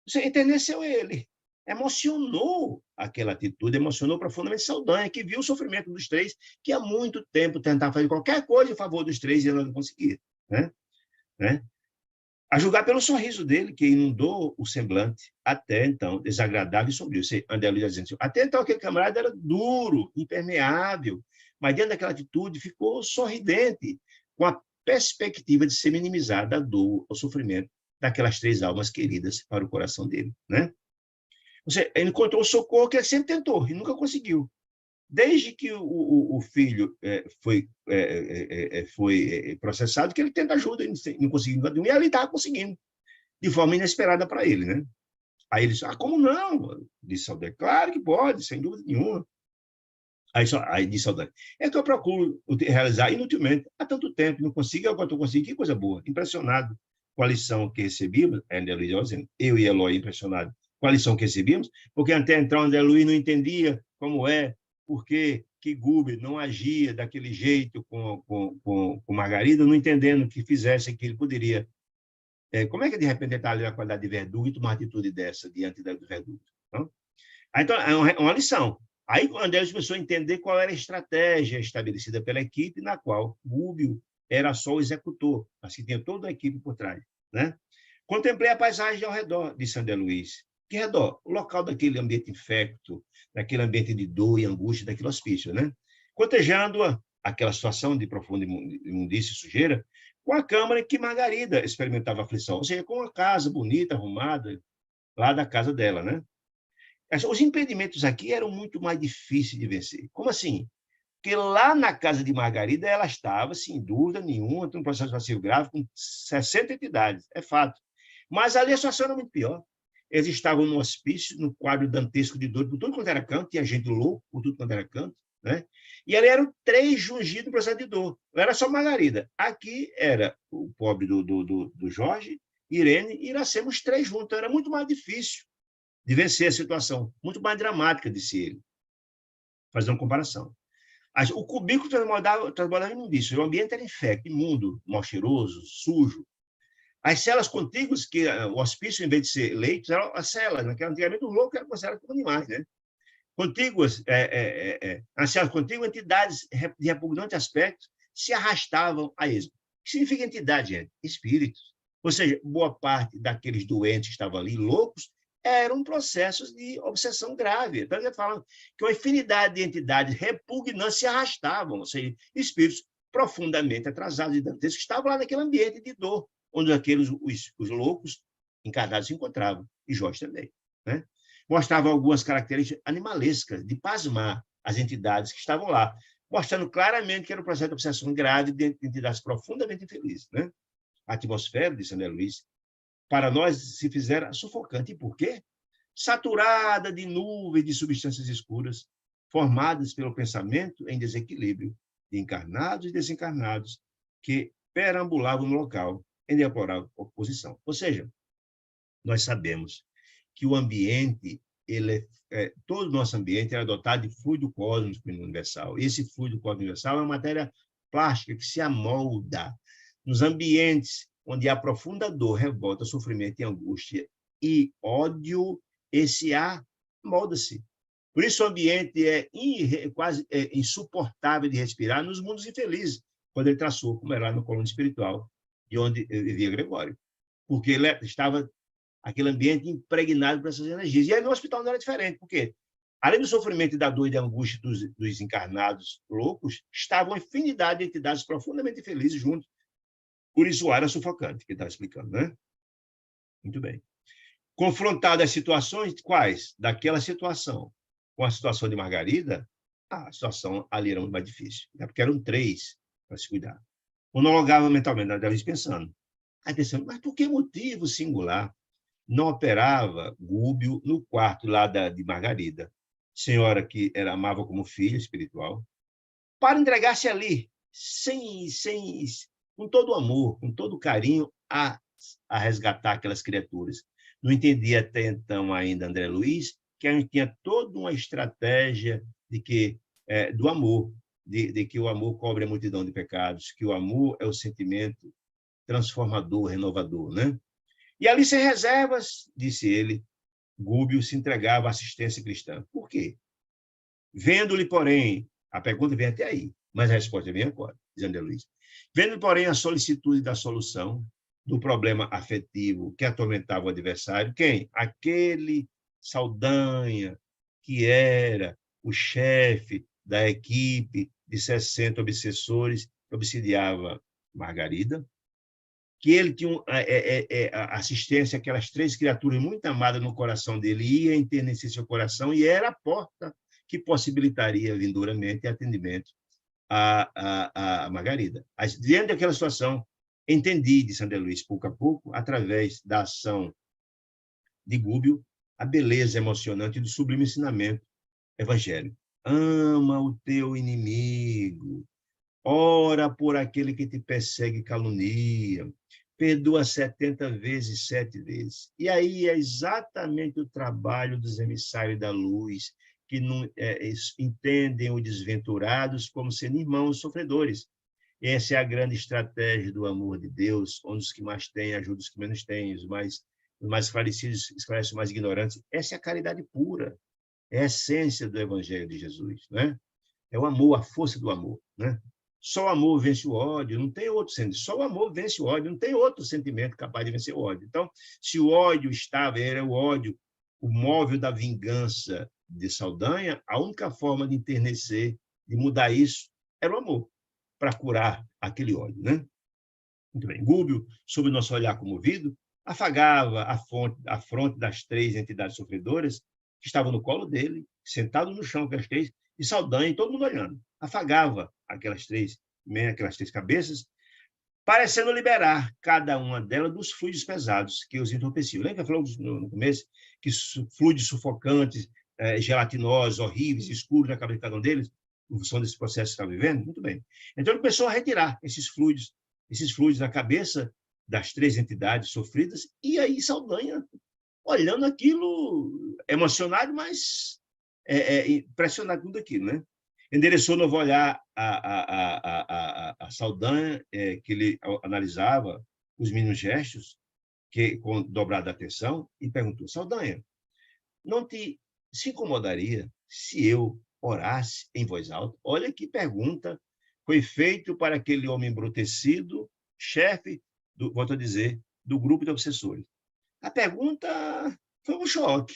Você entendeu ele. Emocionou aquela atitude, emocionou profundamente Saldanha, que viu o sofrimento dos três, que há muito tempo tentava fazer qualquer coisa em favor dos três e ela não conseguia, né? A julgar pelo sorriso dele, que inundou o semblante, até então desagradável e sombrio. André Luiz dizendo assim, até então aquele camarada era duro, impermeável, mas dentro daquela atitude ficou sorridente, com a perspectiva de ser minimizada a dor, o sofrimento daquelas três almas queridas para o coração dele, né? Ou seja, ele encontrou o socorro que ele sempre tentou e nunca conseguiu. Desde que o filho foi processado, que ele tenta ajuda, ele não conseguiu, e ali estava conseguindo, de forma inesperada para ele, né? Aí ele disse, como não? Disse Saldanha, claro que pode, sem dúvida nenhuma. Aí disse Saldanha, é que eu procuro realizar inutilmente há tanto tempo, não consigo, agora estou conseguindo, que coisa boa. Impressionado com a lição que recebíamos, André Luiz, eu e Eloy impressionados com a lição que recebíamos, porque até então André Luiz não entendia como porque que Gúbio não agia daquele jeito com Margarida, não entendendo que fizesse que ele poderia. Como é que, de repente, ele está ali na qualidade de verdugo e tomar uma atitude dessa diante do verdugo? Não? Então, é uma lição. Aí, André começou a entender qual era a estratégia estabelecida pela equipe, na qual Gúbio era só o executor, mas que tinha toda a equipe por trás, né? Contemplei a paisagem ao redor, disse André Luiz. Que redor? O local daquele ambiente infecto, daquele ambiente de dor e angústia, daquele hospício, né? Cotejando-a, aquela situação de profunda imundícia e sujeira, com a câmara em que Margarida experimentava aflição, ou seja, com uma casa bonita, arrumada, lá da casa dela, né? Os impedimentos aqui eram muito mais difíceis de vencer. Como assim? Porque lá na casa de Margarida, ela estava, sem dúvida nenhuma, tem um processo passivo grave com 60 entidades, é fato. Mas ali a situação era muito pior. Eles estavam no hospício, no quadro dantesco de dor, por tudo quanto era canto, tinha gente louco por tudo quanto era canto, né? E ali eram três jungidos no processo de dor. Não era só Margarida. Aqui era o pobre do Jorge, Irene e Iracema, os três juntos. Então era muito mais difícil de vencer a situação, muito mais dramática, disse ele, fazendo uma comparação. O cubículo transbordava imundício, o ambiente era infecto, imundo, mal cheiroso, sujo. As celas contíguas, que o hospício, em vez de ser leitos, eram as celas, né? Que antigamente os loucos eram considerados como animais, né? Contíguas, as celas contíguas, entidades de repugnante aspecto se arrastavam a esmo. O que significa entidade, gente? Espíritos. Ou seja, boa parte daqueles doentes que estavam ali, loucos, eram processos de obsessão grave. Então, ele fala que uma infinidade de entidades repugnantes se arrastavam, ou seja, espíritos profundamente atrasados e dantescos que estavam lá naquele ambiente de dor, onde os loucos encarnados se encontravam, e Jorge também, né? Mostrava algumas características animalescas, de pasmar as entidades que estavam lá, mostrando claramente que era um processo de obsessão grave de entidades profundamente infelizes, né? A atmosfera, disse André Luiz, para nós se fizera sufocante. E por quê? Saturada de nuvens de substâncias escuras, formadas pelo pensamento em desequilíbrio, de encarnados e desencarnados, que perambulavam no local em deplorável oposição. Ou seja, nós sabemos que o ambiente, todo o nosso ambiente era dotado de fluido cósmico universal. E esse fluido cósmico universal é uma matéria plástica que se amolda nos ambientes onde há profunda dor, revolta, sofrimento e angústia e ódio, esse ar molda-se. Por isso o ambiente é quase insuportável de respirar nos mundos infelizes, quando ele traçou, como era lá no colônia espiritual, de onde vivia Gregório. Porque ele estava aquele ambiente impregnado por essas energias. E aí no hospital não era diferente, porque, além do sofrimento e da dor e da angústia dos encarnados loucos, estavam uma infinidade de entidades profundamente felizes juntos. Por isso o ar era sufocante, que ele estava explicando, né? Muito bem. Confrontado as situações, quais? Daquela situação com a situação de Margarida, a situação ali era muito mais difícil, né? Porque eram 3 para se cuidar. Monologava mentalmente, ela estava pensando. Aí pensando, mas por que motivo singular não operava Gúbio no quarto lá de Margarida, senhora que era amava como filha espiritual, para entregar-se ali, com todo o amor, com todo o carinho, a resgatar aquelas criaturas. Não entendia até então ainda André Luiz, que a gente tinha toda uma estratégia do amor, de que o amor cobre a multidão de pecados, que o amor é o sentimento transformador, renovador, né? E ali, sem reservas, disse ele, Gúbio se entregava à assistência cristã. Por quê? Vendo-lhe, porém, a pergunta vem até aí, mas a resposta vem agora, diz André Luiz. Vendo, porém, a solicitude da solução do problema afetivo que atormentava o adversário, quem? Aquele Saldanha, que era o chefe da equipe de 60 obsessores que obsidiava Margarida, que ele tinha assistência àquelas 3 criaturas muito amadas no coração dele, ia enternecer seu coração, e era a porta que possibilitaria vindouramente atendimento a Margarida. Diante daquela situação, entendi, disse André Luiz, pouco a pouco, através da ação de Gúbio, a beleza emocionante do sublime ensinamento evangélico. Ama o teu inimigo, ora por aquele que te persegue e calunia, perdoa 70 vezes, 7 vezes. E aí é exatamente o trabalho dos emissários da luz, que não, entendem os desventurados como sendo irmãos sofredores. Essa é a grande estratégia do amor de Deus, onde os que mais têm ajudam os que menos têm, os mais esclarecidos esclarecem os mais ignorantes. Essa é a caridade pura, é a essência do Evangelho de Jesus, né? É o amor, a força do amor, né? Só o amor vence o ódio, não tem outro sentimento. Só o amor vence o ódio, não tem outro sentimento capaz de vencer o ódio. Então, se o ódio era o ódio, o móvel da vingança de Saldanha, a única forma de enternecer, de mudar isso, era o amor, para curar aquele ódio, né? Muito bem. Gúbio, sob o nosso olhar comovido, afagava a fronte das 3 entidades sofredoras que estavam no colo dele, sentado no chão, aquelas 3, e Saldanha, e todo mundo olhando. Afagava aquelas 3 cabeças, parecendo liberar cada uma delas dos fluidos pesados que os entorpeciam. Lembra que falamos no começo que fluidos sufocantes, gelatinosos, horríveis, escuros na cabeça de cada um deles, em função desse processo que está vivendo? Muito bem. Então, ele começou a retirar esses fluidos da cabeça das 3 entidades sofridas, e aí Saldanha, olhando aquilo, emocionado, mas impressionado com tudo aquilo, né? Endereçou novo olhar a Saldanha, que ele analisava os mínimos gestos, com dobrada atenção, e perguntou: Saldanha, não te se incomodaria se eu orasse em voz alta? Olha que pergunta foi feita para aquele homem embrutecido, chefe, volto a dizer, do grupo de obsessores. A pergunta foi um choque.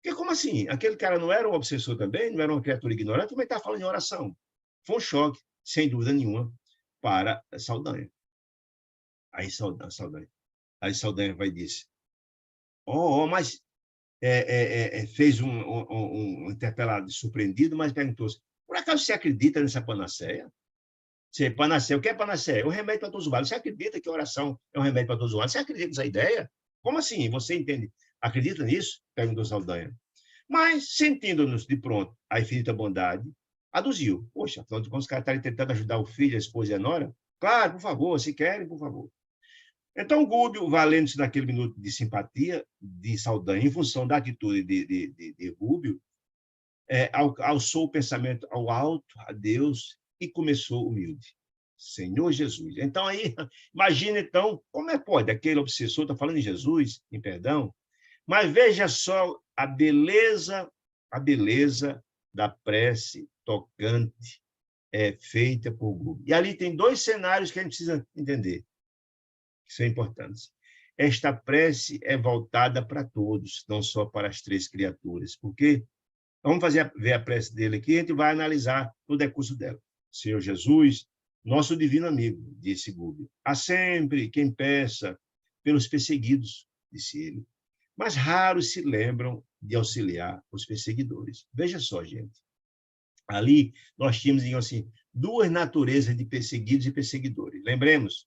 Porque como assim? Aquele cara não era um obsessor também? Não era uma criatura ignorante? Como é que está falando em oração? Foi um choque, sem dúvida nenhuma, para Saldanha. Aí Saldanha vai dizer: mas fez um interpelado surpreendido, mas perguntou-se: por acaso você acredita nessa panaceia? Panaceia, o que é panaceia? É um remédio para todos os males. Você acredita que a oração é um remédio para todos os males? Você acredita nessa ideia? Como assim? Você entende? Acredita nisso? Perguntou Saldanha. Mas, sentindo-nos de pronto a infinita bondade, aduziu: poxa, afinal de contas, os caras estarem tentando ajudar o filho, a esposa e a nora? Claro, por favor, se querem, por favor. Então, Gúbio, valendo-se daquele minuto de simpatia de Saldanha, em função da atitude de Gúbio, alçou o pensamento ao alto, a Deus, e começou humilde: Senhor Jesus. Então, aí, imagina, então, como é que pode? Aquele obsessor está falando em Jesus, em perdão, mas veja só a beleza da prece tocante feita por Gúbio. E ali tem 2 cenários que a gente precisa entender, que são importantes. esta prece é voltada para todos, não só para as três criaturas. Porque vamos ver a prece dele aqui, a gente vai analisar o decurso dela. Senhor Jesus, nosso divino amigo, disse Gúbio, há sempre quem peça pelos perseguidos, disse ele, mas raros se lembram de auxiliar os perseguidores. Veja só, gente. Ali nós tínhamos, digamos assim, duas naturezas de perseguidos e perseguidores. Lembremos.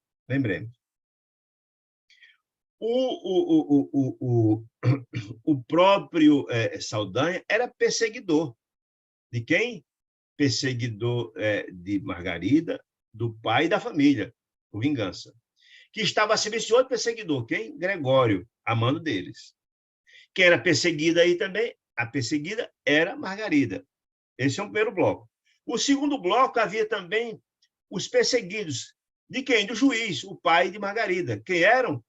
O próprio Saldanha era perseguidor. De quem? Perseguidor de Margarida, do pai e da família, por vingança. Que estava a serviço de outro perseguidor. Quem? Gregório, amando deles. Quem era perseguida aí também? A perseguida era Margarida. Esse é o primeiro bloco. O segundo bloco havia também os perseguidos. De quem? Do juiz, o pai de Margarida. Quem eram?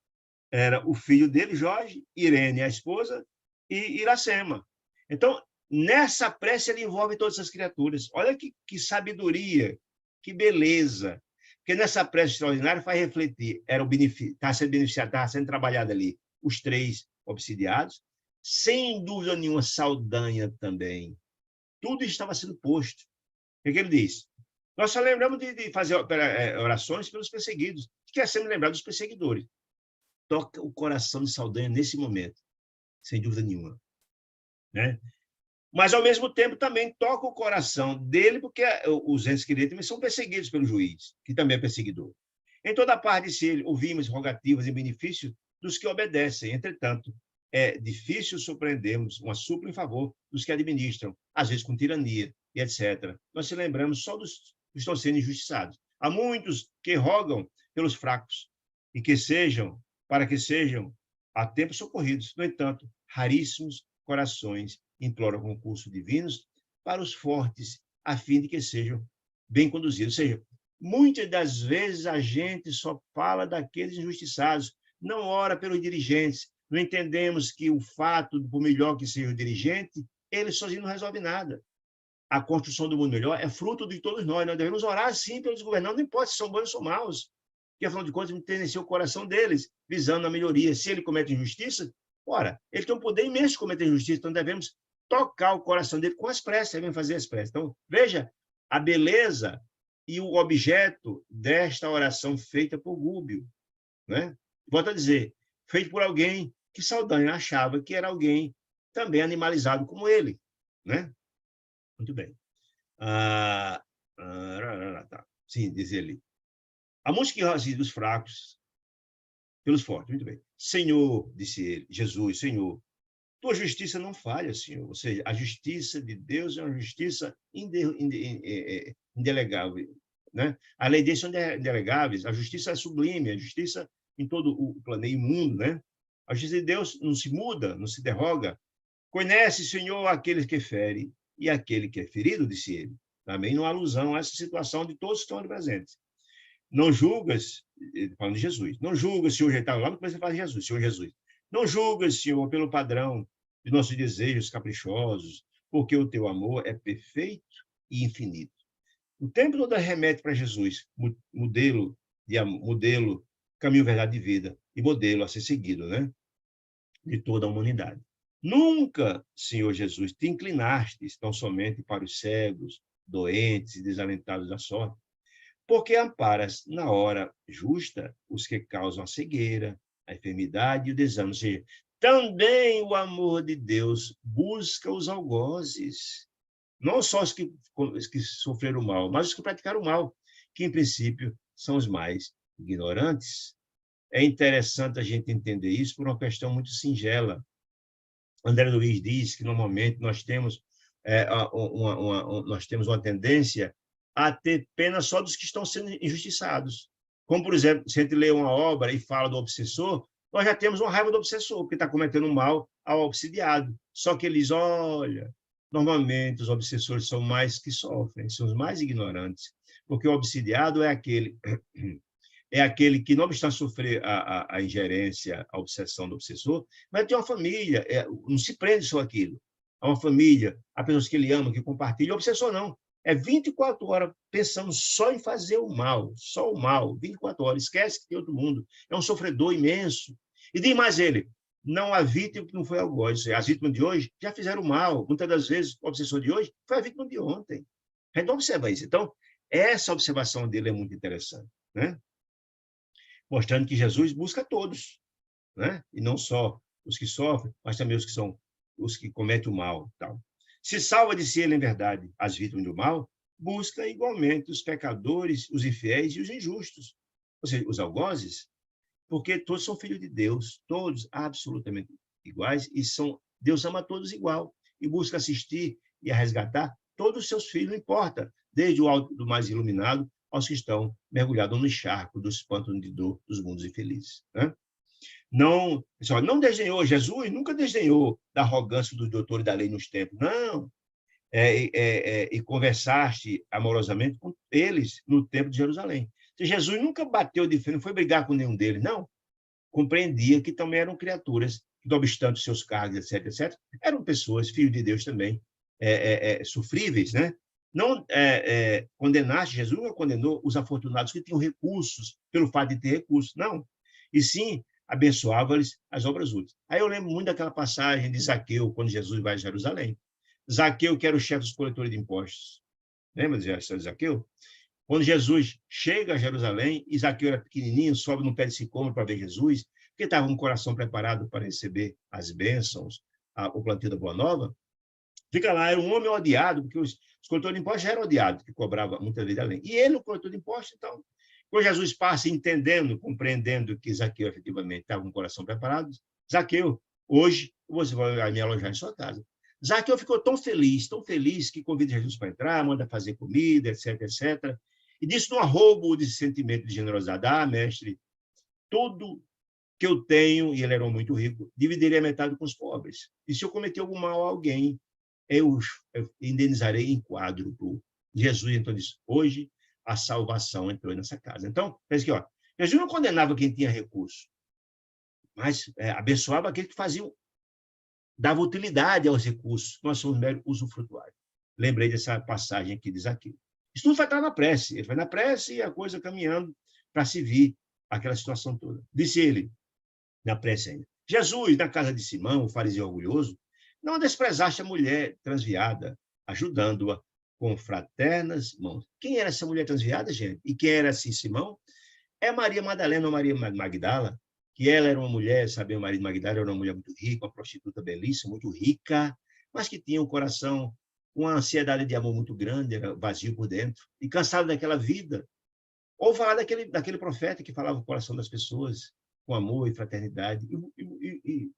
Era o filho dele, Jorge, Irene, a esposa, e Iracema. Então, nessa prece, ele envolve todas essas criaturas. Olha que sabedoria, que beleza. Porque nessa prece extraordinária faz refletir, está sendo beneficiado, está sendo trabalhado ali os três obsidiados, sem dúvida nenhuma, Saldanha também. Tudo estava sendo posto. O que ele diz? Nós só lembramos de fazer orações pelos perseguidos, esquecemos de lembrar dos perseguidores. Toca o coração de Saldanha nesse momento, sem dúvida nenhuma. Né? Mas, ao mesmo tempo, também toca o coração dele, porque os entes queridos também são perseguidos pelo juiz, que também é perseguidor. Em toda parte, se ouvimos rogativas em benefício dos que obedecem. Entretanto, é difícil surpreendermos uma súplica em favor dos que administram, às vezes com tirania e etc. Nós se lembramos só dos que estão sendo injustiçados. Há muitos que rogam pelos fracos e para que sejam a tempo socorridos. No entanto, raríssimos corações imploram concursos divinos para os fortes, a fim de que sejam bem conduzidos. Ou seja, muitas das vezes a gente só fala daqueles injustiçados, não ora pelos dirigentes. Não entendemos que o fato, por melhor que seja o dirigente, ele sozinho não resolve nada. A construção do mundo melhor é fruto de todos nós. Nós devemos orar, sim, pelos governantes, não importa se são bons ou são maus, porque, afinal de contas, tendencia o coração deles, visando a melhoria. Se ele comete injustiça, ora, ele tem um poder imenso de cometer injustiça, então devemos tocar o coração dele com as preces, devemos fazer as preces. Então, veja a beleza e o objeto desta oração feita por Gúbio. Né? Volto a dizer, feito por alguém que Saldanha achava que era alguém também animalizado como ele. Né? Muito bem. Tá. Sim, diz ele. A música dos fracos pelos fortes. Muito bem. Senhor, disse ele, Jesus, Senhor, tua justiça não falha, Senhor. Ou seja, a justiça de Deus é uma justiça indelegável. Né? A lei deles são indelegáveis, a justiça é sublime, a justiça em todo o planeta imundo. Né? A justiça de Deus não se muda, não se derroga. Conhece, Senhor, aquele que fere e aquele que é ferido, disse ele. Também não há alusão a essa situação de todos que estão ali presentes. Não julgas, falando de Jesus, não julgas, Senhor, já estava lá no começo de falar de Jesus, Senhor Jesus. Não julgas, Senhor, pelo padrão de nossos desejos caprichosos, porque o teu amor é perfeito e infinito. O tempo todo remete para Jesus, modelo, caminho, verdade e vida, e modelo a ser seguido, né? De toda a humanidade. Nunca, Senhor Jesus, te inclinastes tão somente para os cegos, doentes e desalentados da sorte, porque amparas na hora justa os que causam a cegueira, a enfermidade e o desânimo. Ou seja, também o amor de Deus busca os algozes, não só os que sofreram mal, mas os que praticaram o mal, que, em princípio, são os mais ignorantes. É interessante a gente entender isso por uma questão muito singela. André Luiz diz que, normalmente, nós temos uma tendência a ter pena só dos que estão sendo injustiçados. Como, por exemplo, se a gente lê uma obra e fala do obsessor, nós já temos uma raiva do obsessor, porque está cometendo mal ao obsidiado. Só que eles, olha, normalmente os obsessores são mais que sofrem, são os mais ignorantes, porque o obsidiado é aquele que, não obstante sofrer a ingerência, a obsessão do obsessor, mas tem uma família, não se prende só aquilo. Há uma família, há pessoas que ele ama, que compartilham. O obsessor não. É 24 horas pensando só em fazer o mal, só o mal, 24 horas. Esquece que tem outro mundo. É um sofredor imenso. E diz mais ele, não há vítima que não foi algoz. As vítimas de hoje já fizeram mal. Muitas das vezes, o obsessor de hoje foi a vítima de ontem. A gente observa isso. Então, essa observação dele é muito interessante, né? Mostrando que Jesus busca todos, né? E não só os que sofrem, mas também os que cometem o mal. Tal. Se salva de si ele, em verdade, as vítimas do mal, busca igualmente os pecadores, os infiéis e os injustos, ou seja, os algozes, porque todos são filhos de Deus, todos absolutamente iguais, e Deus ama todos igual, e busca assistir e resgatar todos os seus filhos, não importa, desde o alto do mais iluminado aos que estão mergulhados no charco dos pântanos de dor dos mundos infelizes. Né? Não desdenhou, Jesus nunca desdenhou da arrogância dos doutores da lei nos tempos, não. E conversaste amorosamente com eles no templo de Jerusalém. Então, Jesus nunca bateu de frente, não foi brigar com nenhum deles, não. Compreendia que também eram criaturas, que, não obstante os seus cargos, etc., etc., eram pessoas, filhos de Deus também, sofríveis, né? Não condenaste, Jesus não condenou os afortunados que tinham recursos, pelo fato de ter recursos, não. E sim, abençoava-lhes as obras úteis. Aí eu lembro muito daquela passagem de Zaqueu, quando Jesus vai a Jerusalém. Zaqueu, que era o chefe dos coletores de impostos. Lembra de Zaqueu? Quando Jesus chega a Jerusalém, e Zaqueu era pequenininho, sobe no pé de sicômoro para ver Jesus, porque estava com o coração preparado para receber as bênçãos, o plantio da Boa Nova. Fica lá, era um homem odiado, porque os coletores de impostos já eram odiados, que cobrava muita vida além. E ele, o coletor de impostos, então, quando Jesus passa entendendo, compreendendo que Zaqueu efetivamente estava com o coração preparado, Zaqueu, hoje você vai me alojar em sua casa. Zaqueu ficou tão feliz, que convida Jesus para entrar, manda fazer comida, etc., etc., e disse num arrobo de sentimento de generosidade, mestre, tudo que eu tenho, e ele era muito rico, dividirei a metade com os pobres. E se eu cometer algum mal a alguém, eu indenizarei em quádruplo. Jesus, então, disse, hoje a salvação entrou nessa casa. Então, pensa aqui, Jesus não condenava quem tinha recurso, mas abençoava aquele que dava utilidade aos recursos. Nós somos meros usufrutuários. Lembrei dessa passagem aqui de Zaqueu. Isso tudo vai estar na prece. Ele vai na prece e a coisa caminhando para se vir aquela situação toda. Disse ele, na prece ainda, Jesus, na casa de Simão, o fariseu orgulhoso, não desprezaste a mulher transviada, ajudando-a com fraternas mãos. Quem era essa mulher transviada, gente? E quem era assim Simão? É Maria Madalena ou Maria Magdala, que ela era uma mulher, sabe, o marido de Magdala era uma mulher muito rica, uma prostituta belíssima, muito rica, mas que tinha um coração, uma ansiedade de amor muito grande, era vazio por dentro, e cansado daquela vida. Ou falar daquele profeta que falava o coração das pessoas, com amor e fraternidade, e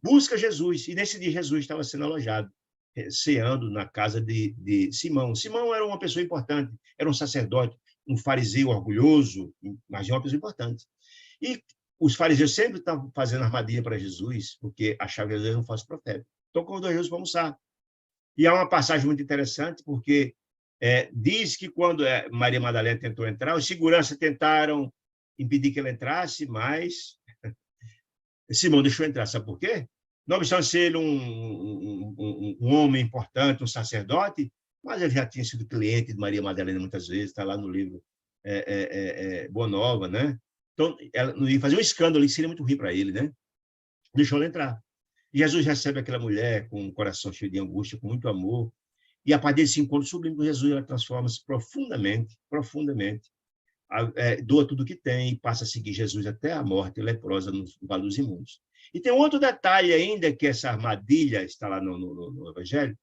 busca Jesus. E nesse dia Jesus estava sendo alojado, ceando na casa de Simão. Simão era uma pessoa importante, era um sacerdote, um fariseu orgulhoso, mas é uma pessoa importante. E os fariseus sempre estavam fazendo armadilha para Jesus, porque achavam que Jesus era um falso profeta. Então, convidou Jesus para almoçar. E há uma passagem muito interessante, porque diz que quando Maria Madalena tentou entrar, os seguranças tentaram impedir que ela entrasse, mas Simão deixou entrar. Sabe por quê? Não obstante ser ele um homem importante, um sacerdote, mas ele já tinha sido cliente de Maria Madalena muitas vezes, está lá no livro Boa Nova, né? Então, ela não ia fazer um escândalo ali, seria muito ruim para ele, né? Deixou ela entrar. E Jesus recebe aquela mulher com um coração cheio de angústia, com muito amor, e a partir desse encontro sublime com Jesus, ela transforma-se profundamente, profundamente, doa tudo que tem e passa a seguir Jesus até a morte leprosa no Vale dos Imundos. E tem outro detalhe ainda, que essa armadilha está lá no Evangelho,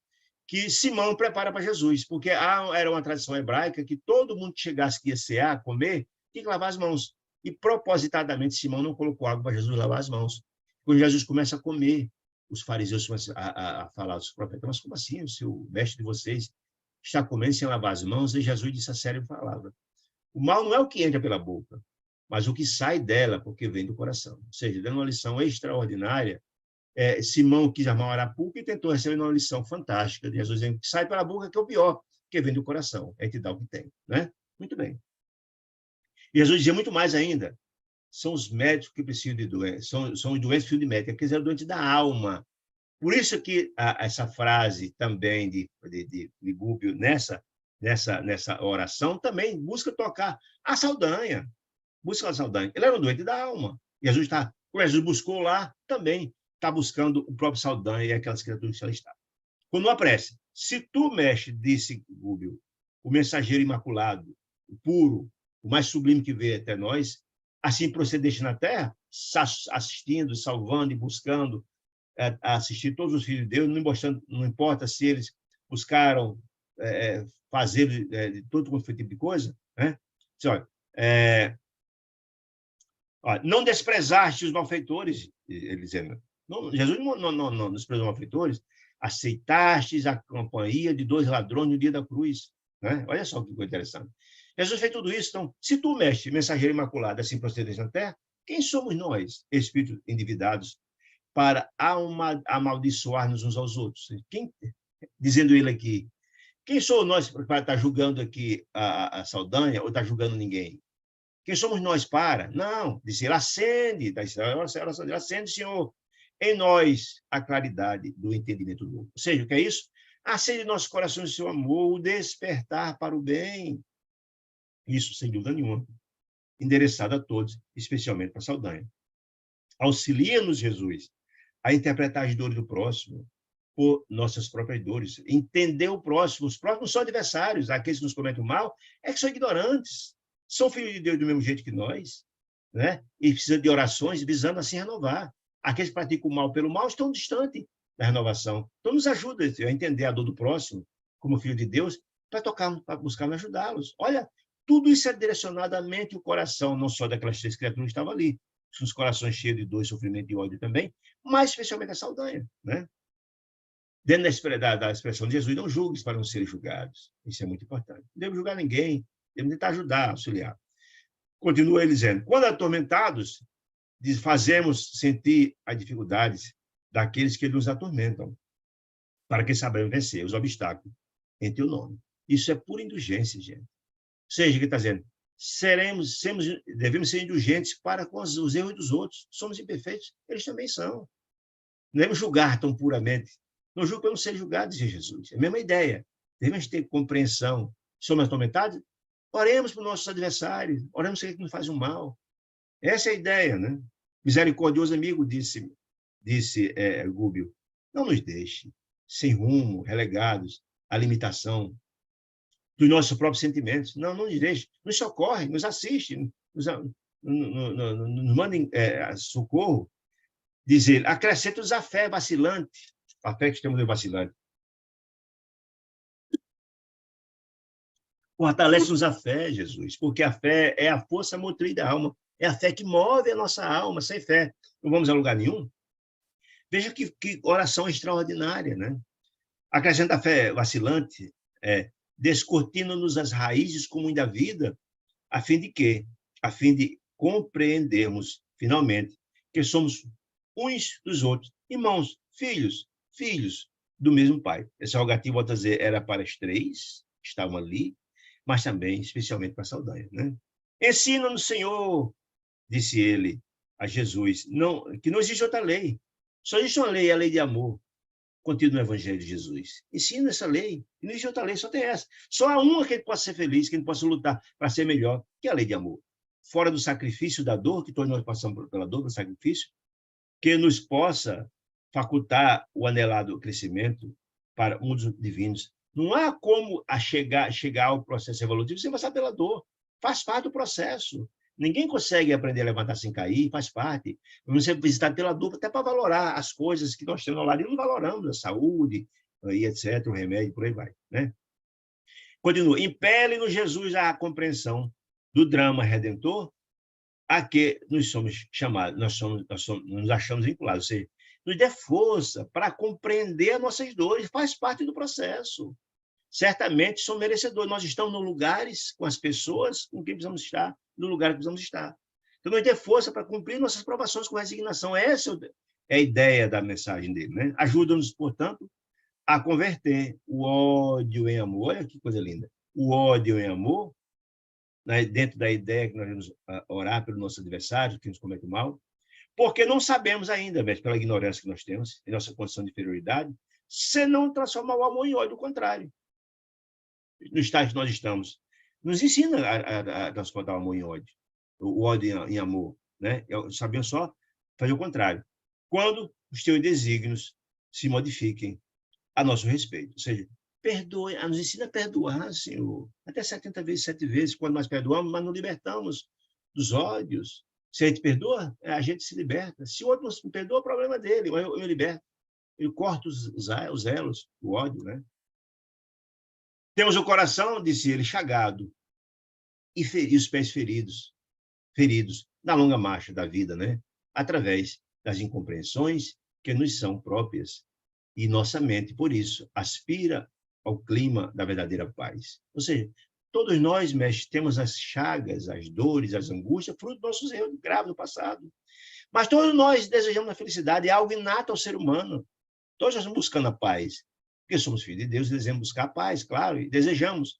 que Simão prepara para Jesus, porque era uma tradição hebraica que todo mundo que chegasse que ia cear, comer, tinha que lavar as mãos. E propositadamente Simão não colocou água para Jesus lavar as mãos. Quando Jesus começa a comer, os fariseus começam a falar aos profetas, mas como assim? O seu mestre de vocês está comendo sem lavar as mãos? E Jesus disse a séria palavra. O mal não é o que entra pela boca, mas o que sai dela, porque vem do coração. Ou seja, dando uma lição extraordinária, Simão quis armar uma arapuca e tentou receber uma lição fantástica de Jesus dizendo que sai pela boca, que é o pior, porque vem do coração, é te dá o que tem. Né? Muito bem. E Jesus dizia muito mais ainda, são os médicos que precisam de doença, são os doentes filhos de médico, quer dizer, doentes da alma. Por isso que essa frase também de Gúbio, nessa oração, também busca tocar a saldanha. Busca a saldanha. Ele era um doente da alma. Jesus está Como Jesus buscou lá, também está buscando o próprio Saldanha e aquelas criaturas que ela está. Quando aparece, se tu, mestre, disse Rubio, o mensageiro imaculado, o puro, o mais sublime que veio até nós, assim procedeste na terra, assistindo, salvando e buscando assistir todos os filhos de Deus, não importa se eles buscaram fazer de todo tipo de coisa, né? Olha, não desprezaste os malfeitores, ele dizendo. Não, Jesus não desprezou os malfeitores, aceitastes a companhia de 2 ladrões no dia da cruz. Né? Olha só que coisa interessante. Jesus fez tudo isso. Então, se tu, mestre, mensageiro imaculado, assim procedeste na terra, quem somos nós, espíritos endividados, para amaldiçoar-nos uns aos outros? Dizendo ele aqui, quem somos nós para estar julgando aqui a Saldanha ou estar julgando ninguém? Quem somos nós para? Não, disse ele, acende, acende, Senhor, em nós a claridade do entendimento novo. Ou seja, o que é isso? Acende em nossos corações o seu amor, o despertar para o bem. Isso, sem dúvida nenhuma, endereçado a todos, especialmente para Saldanha. Auxilia-nos, Jesus, a interpretar as dores do próximo por nossas próprias dores. Entender o próximo. Os próximos são adversários. Aqueles que nos cometem o mal é que são ignorantes. São filhos de Deus do mesmo jeito que nós, né? E precisam de orações visando assim renovar. Aqueles que praticam o mal pelo mal estão distantes da renovação. Então, nos ajuda a entender a dor do próximo, como filho de Deus, para buscar ajudá-los. Olha, tudo isso é direcionado à mente e o coração, não só daquelas 3 criaturas que estavam ali, os corações cheios de dor, sofrimento e ódio também, mas especialmente a Saldanha, né? Dentro da expressão de Jesus, não julgues para não serem julgados. Isso é muito importante. Não devemos julgar ninguém, devemos tentar ajudar, auxiliar. Continua ele dizendo, quando atormentados, fazemos sentir as dificuldades daqueles que nos atormentam, para que saibamos vencer os obstáculos em teu nome. Isso é pura indulgência, gente. Ou seja, que está dizendo, devemos ser indulgentes para com os erros dos outros. Somos imperfeitos, eles também são. Não devemos julgar tão puramente. Não julgo para não ser julgado, diz Jesus. É a mesma ideia. Devemos ter compreensão. Somos atormentados? Oremos para os nossos adversários. Oremos para aquele que nos faz o mal. Essa é a ideia, né? Misericordioso amigo, disse Gúbio, não nos deixe sem rumo, relegados à limitação dos nossos próprios sentimentos. Não nos deixe. Nos socorre, nos assiste, nos mandem socorro. Diz ele, acrescenta-nos a fé vacilante. A fé que temos de vacilante. Fortalece-nos a fé, Jesus, porque a fé é a força motriz da alma. É a fé que move a nossa alma. Sem fé, não vamos a lugar nenhum. Veja que oração extraordinária, né? Acrescenta a fé vacilante, descortina-nos as raízes comuns da vida, a fim de quê? A fim de compreendermos, finalmente, que somos uns dos outros, irmãos, filhos do mesmo Pai. Esse rogativo, volta a dizer, era para as 3 que estavam ali, mas também, especialmente para Saldanha, né? Ensina-nos, Senhor, disse ele a Jesus, que não existe outra lei. Só existe uma lei, a lei de amor, contida no Evangelho de Jesus. Ensina essa lei. Não existe outra lei, só tem essa. Só há uma que ele possa ser feliz, que ele possa lutar para ser melhor, que é a lei de amor. Fora do sacrifício da dor, que todos nós passamos pela dor do sacrifício, que nos possa facultar o anelado crescimento para mundos divinos. Não há como chegar ao processo evolutivo sem passar pela dor. Faz parte do processo. Ninguém consegue aprender a levantar sem cair, faz parte. Vamos ser visitados pela dor até para valorar as coisas que nós temos ao lado e não valoramos, a saúde, e etc., o remédio, por aí vai. Né? Continua. Impele-nos, Jesus, a compreensão do drama redentor a que nos somos chamados, nos achamos vinculados, ou seja, nos dê força para compreender as nossas dores, faz parte do processo. Certamente são merecedores. Nós estamos nos lugares, com as pessoas com quem precisamos estar, no lugar que precisamos estar. Então, nos dê força para cumprir nossas provações com resignação. Essa é a ideia da mensagem dele. Né? Ajuda-nos, portanto, a converter o ódio em amor. Olha que coisa linda. O ódio em amor, né? Dentro da ideia que nós vamos orar pelo nosso adversário, que nos comete o mal, porque não sabemos ainda, pela ignorância que nós temos, em nossa condição de inferioridade, se não transformar o amor em ódio, o contrário. No estágio que nós estamos, nos ensina a transformar o amor em ódio, o ódio em amor. Né? Sabiam só? fazer o contrário. Quando os teus desígnios se modifiquem a nosso respeito. Ou seja, perdoe, nos ensina a perdoar, Senhor. Até 70 vezes, 7 vezes, quando nós perdoamos, mas não libertamos dos ódios. Se a gente perdoa, a gente se liberta. Se o outro não perdoa, o problema é dele, eu liberto. Eu corto os elos, o ódio, né? Temos o coração, disse ele, chagado, e os pés feridos na longa marcha da vida, né? Através das incompreensões que nos são próprias. E nossa mente, por isso, aspira ao clima da verdadeira paz. Ou seja, todos nós, mestre, temos as chagas, as dores, as angústias, fruto dos nossos erros graves do passado. Mas todos nós desejamos a felicidade, é algo inato ao ser humano. Todos nós estamos buscando a paz, porque somos filhos de Deus e desejamos buscar a paz, claro, e desejamos.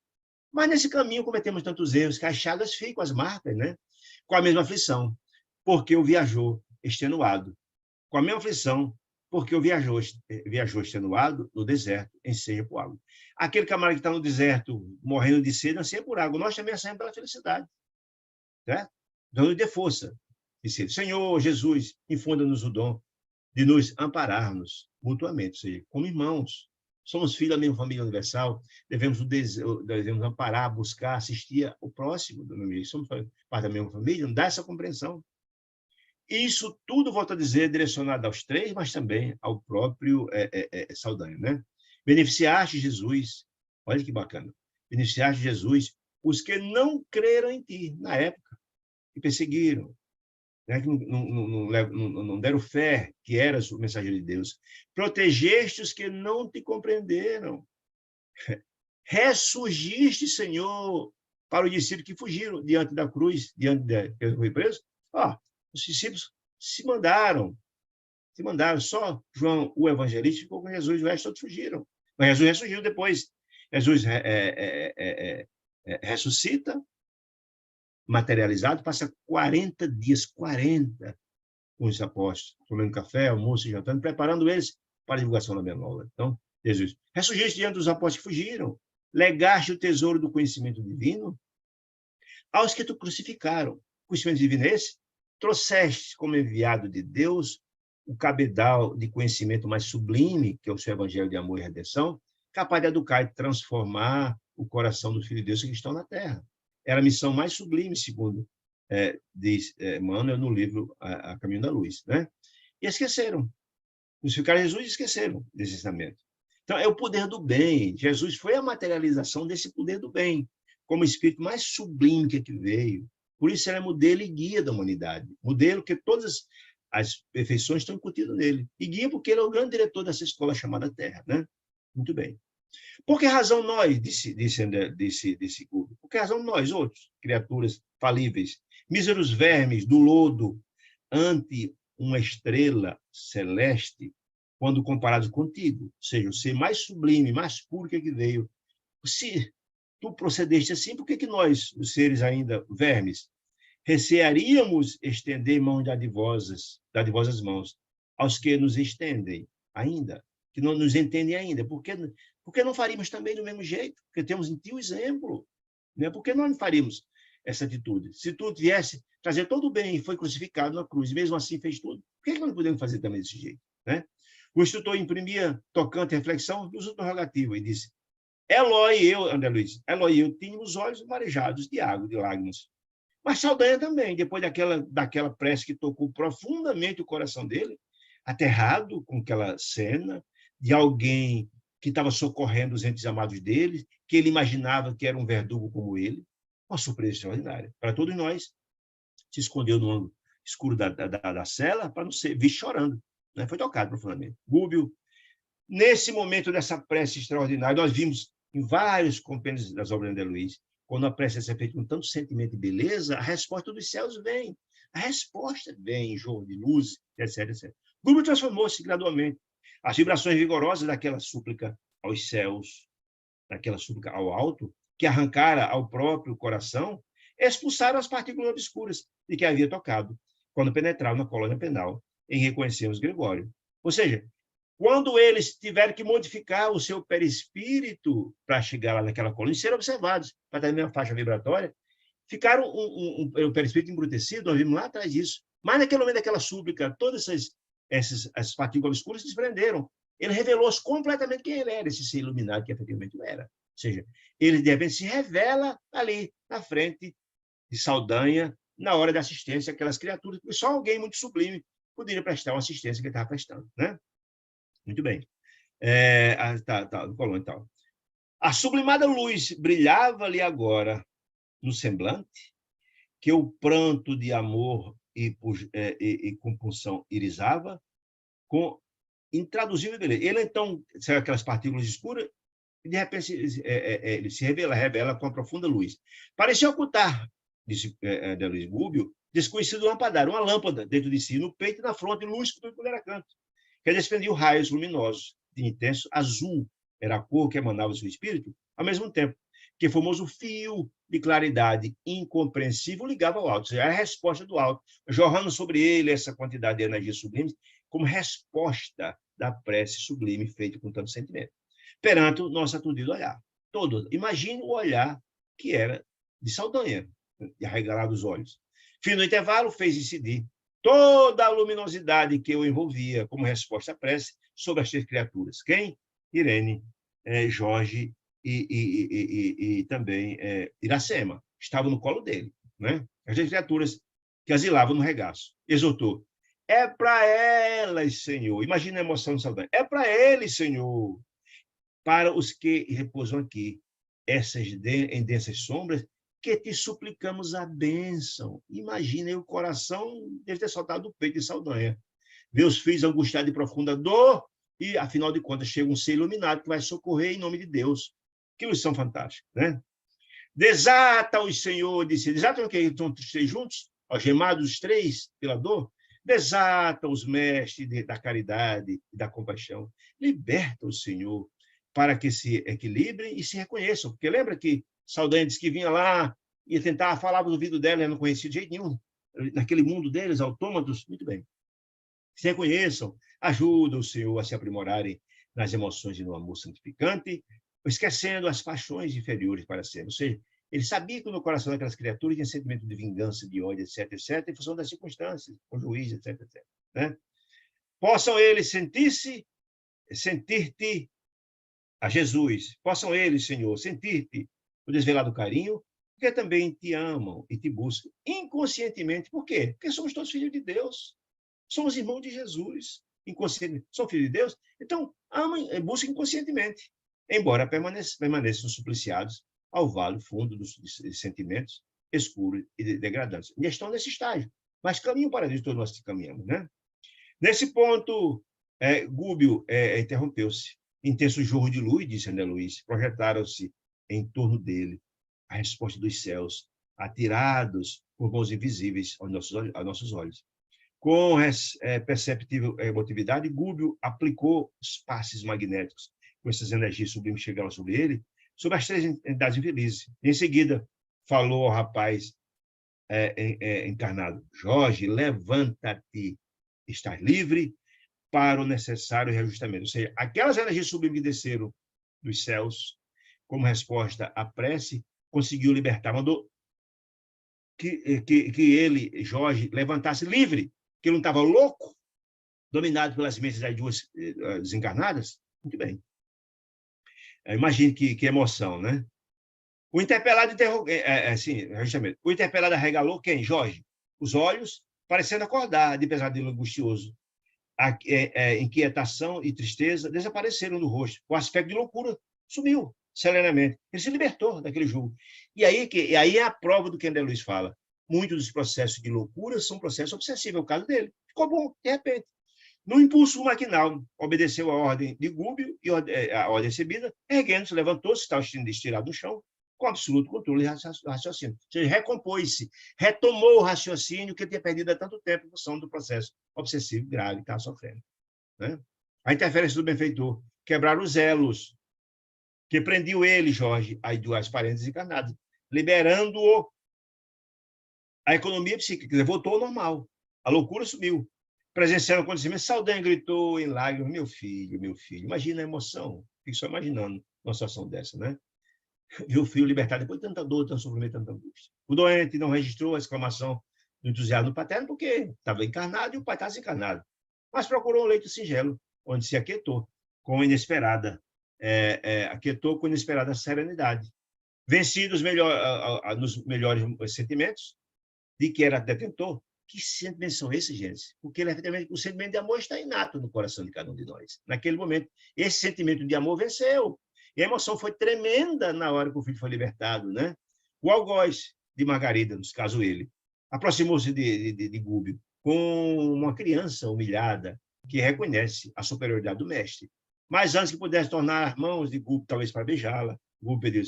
Mas nesse caminho cometemos tantos erros que as chagas ficam, as marcas, né? Com a mesma aflição, porque o viajou extenuado. Com a mesma aflição, porque o viajou extenuado no deserto, anseia por água. Aquele camarada que está no deserto, morrendo de sede, anseia por água. Nós também ansiamos pela felicidade. Certo? Dando de força. Disse, Senhor Jesus, infunda-nos o dom de nos ampararmos mutuamente, ou seja, como irmãos. Somos filhos da mesma família universal, devemos amparar, buscar, assistir ao próximo. Somos parte da mesma família, não dá essa compreensão. Isso tudo, volto a dizer, direcionado aos três, mas também ao próprio Saldanha, né? Beneficiaste Jesus, olha que bacana, beneficiaste Jesus, os que não creram em ti, na época, que perseguiram, né? Que não deram fé que eras o mensageiro de Deus. Protegeste os que não te compreenderam. Ressurgiste, Senhor, para os discípulos que fugiram diante da cruz, diante de que foi preso. Os discípulos se mandaram, só João, o evangelista, ficou com Jesus, os restos todos fugiram. Mas Jesus ressurgiu depois. Jesus ressuscita, materializado, passa 40 dias, 40, com os apóstolos, tomando café, almoço e jantando, preparando eles para a divulgação da minha nova. Então, Jesus, ressurgiste diante dos apóstolos que fugiram, legaste o tesouro do conhecimento divino aos que tu crucificaram. O conhecimento divino é esse? Trouxeste como enviado de Deus o cabedal de conhecimento mais sublime, que é o seu evangelho de amor e redenção, capaz de educar e transformar o coração dos filhos de Deus que estão na terra. Era a missão mais sublime, segundo diz Emmanuel no livro A Caminho da Luz, né? E esqueceram. Crucificaram Jesus e esqueceram desse ensinamento. Então, é o poder do bem. Jesus foi a materialização desse poder do bem, como o espírito mais sublime que veio. Por isso, ele é modelo e guia da humanidade. Modelo que todas as perfeições estão incutidas nele. E guia porque ele é o grande diretor dessa escola chamada Terra, né? Muito bem. Por que razão nós, disse Google, por que razão nós, outros, criaturas falíveis, míseros vermes do lodo, ante uma estrela celeste, quando comparados contigo, ou seja, o ser mais sublime, mais puro que veio, se tu procedeste assim, por que nós, os seres ainda vermes, recearíamos estender mãos dadivosas mãos aos que nos estendem ainda, que não nos entendem ainda? Por que não faríamos também do mesmo jeito? Porque temos em ti o exemplo. Né? Por que nós não faríamos essa atitude? Se tu viesse trazer todo o bem e foi crucificado na cruz, e mesmo assim fez tudo, por que nós não podemos fazer também desse jeito? Né? O instrutor imprimia tocante reflexão do uso prerrogativo e disse, André Luiz, eu tinha os olhos marejados de água, de lágrimas. Mas Saldanha também, depois daquela prece que tocou profundamente o coração dele, aterrado com aquela cena de alguém que estava socorrendo os entes amados dele, que ele imaginava que era um verdugo como ele, uma surpresa extraordinária. Para todos nós, se escondeu no ângulo escuro da cela para não ser visto chorando. Né? Foi tocado profundamente. Gúbio, nesse momento dessa prece extraordinária, nós vimos em vários compêndios das obras de André Luiz, quando a prece é feita com tanto sentimento e beleza, a resposta dos céus vem. A resposta vem em jogo de luz, etc, etc. Gúbio transformou-se gradualmente. As vibrações vigorosas daquela súplica aos céus, daquela súplica ao alto, que arrancara ao próprio coração, expulsaram as partículas obscuras de que havia tocado, quando penetraram na colônia penal, em reconhecermos Gregório. Ou seja, quando eles tiveram que modificar o seu perispírito para chegar lá naquela colônia e ser observados, para ter a mesma faixa vibratória, ficaram o perispírito embrutecido, nós vimos lá atrás disso, Mas, naquele momento daquela súplica, todas essas partículas obscuras se desprenderam. Ele revelou-se completamente quem ele era, esse ser iluminado que efetivamente era. Ou seja, ele, de repente, se revela ali, na frente de Saldanha, na hora da assistência àquelas criaturas, porque só alguém muito sublime poderia prestar uma assistência que ele estava prestando. Né? Muito bem. Colônia, então. A sublimada luz brilhava-lhe agora no semblante, que o pranto de amor e compunção irisava, com intraduzível beleza. Ele, então, saiu aquelas partículas escuras, e, de repente, ele se revela com a profunda luz. Parecia ocultar, disse de Luiz Gúbio, desconhecido lampadar, uma lâmpada dentro de si, no peito e na fronte, luz que tudo era canto, que desprendia raios luminosos, de intenso azul, era a cor que emanava do seu espírito, ao mesmo tempo que famoso fio de claridade incompreensível ligava ao alto, ou seja, a resposta do alto, jorrando sobre ele essa quantidade de energia sublime, como resposta da prece sublime feita com tanto sentimento. Perante o nosso aturdido olhar. Todo. Imagine o olhar que era de Saldanha, de arregalar os olhos. Fim do intervalo, fez incidir toda a luminosidade que o envolvia como resposta à prece sobre as três criaturas. Quem? Irene, Jorge e também Iracema. Estavam no colo dele. Né? As três criaturas que asilavam no regaço. Exortou. É para elas, Senhor. Imagina a emoção de Saldanha. É para eles, Senhor. Para os que repousam aqui, em densas sombras, que te suplicamos a bênção. Imagina, o coração deve ter soltado o peito de Saldanha. Meus filhos angustiados de profunda dor, e, afinal de contas, chega um ser iluminado que vai socorrer em nome de Deus. Que lição fantástica, né? Desata-os, Senhor, disse. Desata-os que estão os três juntos, algemados os três pela dor. Desata-os, mestre da caridade e da compaixão. Liberta-os, Senhor, para que se equilibrem e se reconheçam. Porque lembra que Saldanha disse que vinha lá e tentava falar no ouvido dela, ela não conhecia de jeito nenhum. Naquele mundo deles, autômatos, muito bem. Se reconheçam, ajuda o Senhor a se aprimorarem nas emoções e no amor santificante, esquecendo as paixões inferiores para sempre. Ou seja, ele sabia que no coração daquelas criaturas tinha sentimento de vingança, de ódio, etc., etc., em função das circunstâncias, com juiz, etc., etc. Né? Possam eles sentir-te a Jesus. Possam eles, Senhor, sentir-te o desvelado carinho, porque também te amam e te buscam inconscientemente. Por quê? Porque somos todos filhos de Deus. Somos irmãos de Jesus. Inconscientemente. São filhos de Deus? Então, amam e buscam inconscientemente, embora permaneçam supliciados ao vale fundo dos sentimentos escuros e degradantes. E estão nesse estágio, mas caminham para Deus, todos nós caminhamos. Né? Nesse ponto, Gúbio interrompeu-se. Intenso jorro de luz, disse André Luiz, projetaram-se em torno dele a resposta dos céus, atirados por mãos invisíveis aos nossos olhos. Com perceptível emotividade, Gúbio aplicou os passes magnéticos com essas energias sublimes que chegaram sobre ele, sobre as três entidades infelizes. Em seguida, falou ao rapaz encarnado: Jorge, levanta-te, estás livre para o necessário reajustamento. Ou seja, aquelas energias sublimes que desceram dos céus, como resposta à prece, conseguiu libertar, mandou que ele, Jorge, levantasse livre, que ele não estava louco, dominado pelas mentes das duas desencarnadas. Muito bem. Imagine que emoção, né? O interpelado justamente, o interpelado arregalou quem? Jorge. Os olhos, parecendo acordar de pesadelo angustioso. Inquietação e tristeza desapareceram do rosto. O aspecto de loucura sumiu serenamente. Ele se libertou daquele julgo. E aí é a prova do que André Luiz fala. Muitos dos processos de loucura são processos obsessivos. É o caso dele. Ficou bom, de repente. No impulso maquinal, obedeceu a ordem de Gúbio e a ordem recebida, erguendo-se, levantou-se, estava estirado no chão, com absoluto controle de raciocínio. Ou seja, recompôs-se, retomou o raciocínio que tinha perdido há tanto tempo em função do processo obsessivo grave que estava sofrendo. Né? A interferência do benfeitor, quebrar os elos que prendiam ele, Jorge, às parentes encarnadas, liberando-o a economia psíquica, voltou ao normal. A loucura sumiu. Presenciando o acontecimento, Saldanha gritou em lágrimas: meu filho, meu filho. Imagina a emoção. Fico só imaginando uma situação dessa, né? Viu o filho libertado depois de tanta dor, tanto sofrimento, tanta angústia. O doente não registrou a exclamação no entusiasmo paterno, porque estava encarnado e o pai estava desencarnado. Mas procurou um leito singelo, onde se aquietou com inesperada, aquietou com inesperada serenidade. Vencidos nos melhores sentimentos, de que era detentor. Que sentimentos são esses, gente? Porque o sentimento de amor está inato no coração de cada um de nós. Naquele momento, esse sentimento de amor venceu. E a emoção foi tremenda na hora que o filho foi libertado, né? O algoz de Margarida, nos caso ele, aproximou-se de Gúbio com uma criança humilhada que reconhece a superioridade do mestre. Mas antes que pudesse tornar as mãos de Gúbio, talvez para beijá-la, Gúbio pediu,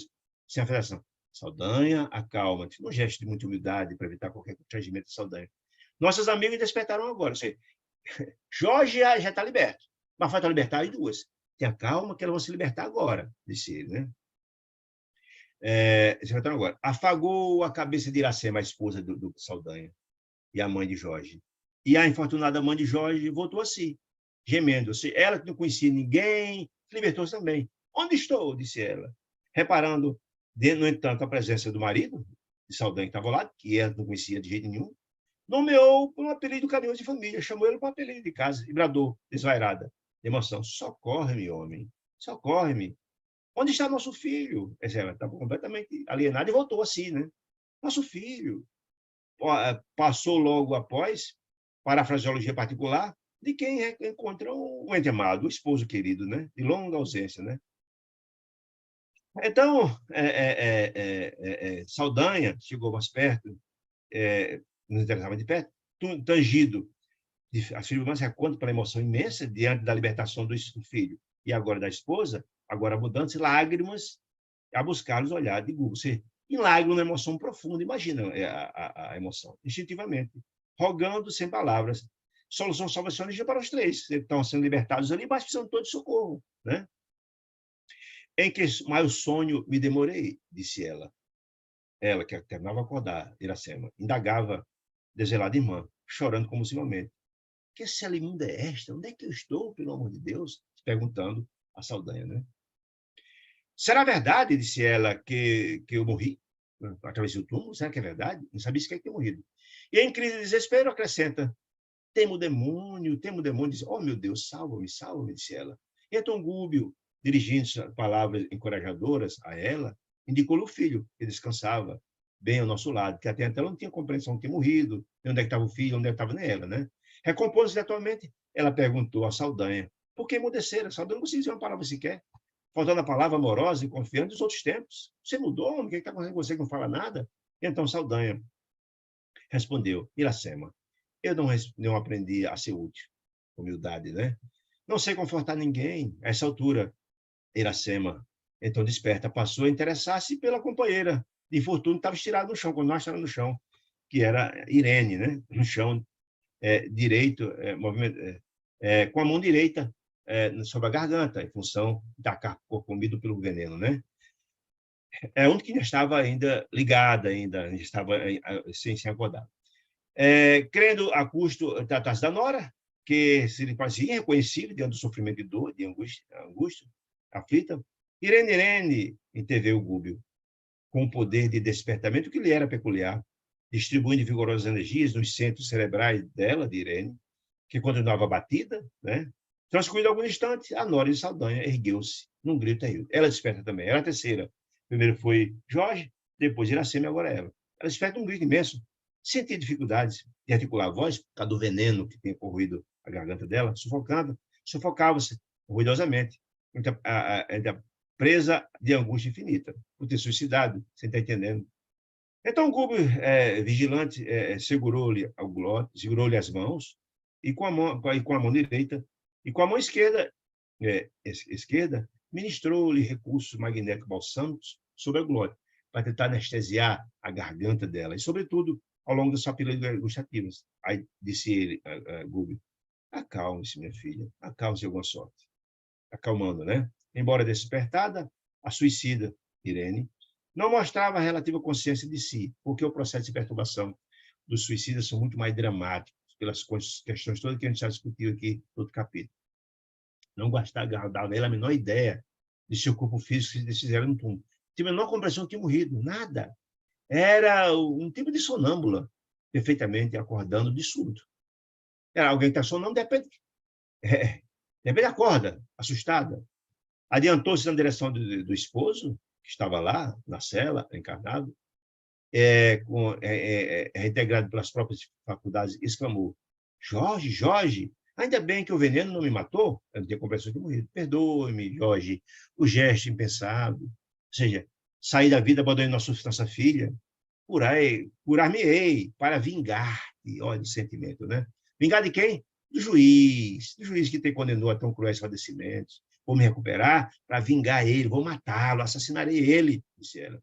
sem afetação, Saldanha, acalma-te, num gesto de muita humildade para evitar qualquer constrangimento de Saldanha. Nossos amigos despertaram agora. Jorge já está liberto, mas falta libertar as duas. Tenha calma que elas vão se libertar agora, disse ele, né? Agora. Afagou a cabeça de Iracema, a esposa do Saldanha, e a mãe de Jorge. E a infortunada mãe de Jorge voltou a si, gemendo. Ela que não conhecia ninguém, libertou-se também. Onde estou? Disse ela, reparando, no entanto, a presença do marido, de Saldanha, que estava ao lado, que ela não conhecia de jeito nenhum, nomeou por um apelido carinhoso de família, chamou ele para um apelido de casa, e bradou, desvairada, de emoção, socorre-me, homem, socorre-me. Onde está nosso filho? Ela estava completamente alienada e voltou assim, né? Nosso filho. Passou logo após, para a fraseologia particular, de quem encontra um ente amado, o esposo querido, né? De longa ausência, né? Então, Saldanha chegou mais perto, nos interessava de perto, tangido, a circunstância conta pela emoção imensa diante da libertação do filho e agora da esposa, agora abundantes lágrimas a buscar os olhares de Google. Em lágrimas, uma emoção profunda, imagina a emoção, instintivamente, rogando sem palavras. Solução salvacionista para os três, que estão sendo libertados ali, mas precisam todos de socorro, né? Em que mais sonho me demorei, disse ela. Ela, que terminava acordar, Iracema, indagava, desvelada irmã, chorando convulsivamente. Que cela imunda é esta? Onde é que eu estou, pelo amor de Deus? Perguntando a Saldanha, né? Será verdade, disse ela, que eu morri? Atravessei o túmulo? Será que é verdade? Não sabia se quer ter morrido. E em crise de desespero acrescenta, temo o demônio, diz, oh meu Deus, salva-me, salva-me, disse ela. E então Gúbio, dirigindo-se palavras encorajadoras a ela, indicou-lhe o filho, que descansava bem ao nosso lado, que até então não tinha compreensão de ter morrido, de onde é que estava o filho, onde é que estava ela, né? Recompondo-se atualmente, ela perguntou a Saldanha, por que emudeceram? Saldanha não conseguia dizer uma palavra sequer, faltando a palavra amorosa e confiante dos outros tempos. Você mudou, homem? O que está acontecendo com você que não fala nada? E então Saldanha respondeu, Iracema, eu não aprendi a ser útil. Humildade, né? Não sei confortar ninguém. A essa altura, Iracema, então desperta, passou a interessar-se pela companheira de infortúnio que estava estirada no chão, quando nós estávamos no chão, que era Irene, né? No chão direito, com a mão direita sobre a garganta, em função da comido pelo veneno, né? Onde que ainda estava ainda ligada, ainda estava sem acordar. Crendo a custo tratar-se da nora, que se lhe fazia irreconhecível diante do sofrimento de dor, de angústia aflita, Irene, interveio o Gúbio, com o poder de despertamento que lhe era peculiar, distribuindo vigorosas energias nos centros cerebrais dela, de Irene, que continuava batida, né? Transcorrido algum instante, a nora de Saldanha ergueu-se num grito terrível. Ela desperta também, era a terceira. Primeiro foi Jorge, depois Iracema e agora ela. Ela desperta um grito imenso. Sentia dificuldades de articular a voz, por causa do veneno que tinha corroído a garganta dela, sufocava-se ruidosamente, presa de angústia infinita, por ter suicidado, você está entendendo? Então, o Gúbio, vigilante, segurou-lhe as mãos, e com a mão direita, e com a mão esquerda, ministrou-lhe recursos magnéticos balsâmicos sobre a glória, para tentar anestesiar a garganta dela, e, sobretudo, ao longo das papilas gustativas. Aí disse ele, Gúbio, acalme-se, minha filha, acalme-se de alguma sorte. Acalmando, né? Embora despertada, a suicida, Irene, não mostrava relativa consciência de si, porque o processo de perturbação dos suicidas são muito mais dramáticos, pelas questões todas que a gente já discutiu aqui no outro capítulo. Não dava ela a menor ideia de seu corpo físico se desfizeram no túmulo. Tinha a menor compreensão que tinha morrido, nada. Era um tipo de sonâmbula. perfeitamente acordando de súbito. Era alguém que está sonando, de repente, de repente acorda, assustada. Adiantou-se na direção do esposo, que estava lá, na cela, encarnado, reintegrado pelas próprias faculdades, exclamou: Jorge, Jorge, ainda bem que o veneno não me matou, eu não tinha compreensão de morrer. Perdoe-me, Jorge, o gesto impensado. Ou seja, sair da vida, abandonei nossa filha, curar-me-ei para vingar-te. Olha o sentimento, né? Vingar de quem? Do juiz que te condenou a tão cruéis padecimentos. Vou me recuperar para vingar ele, vou matá-lo, assassinarei ele, disse ela.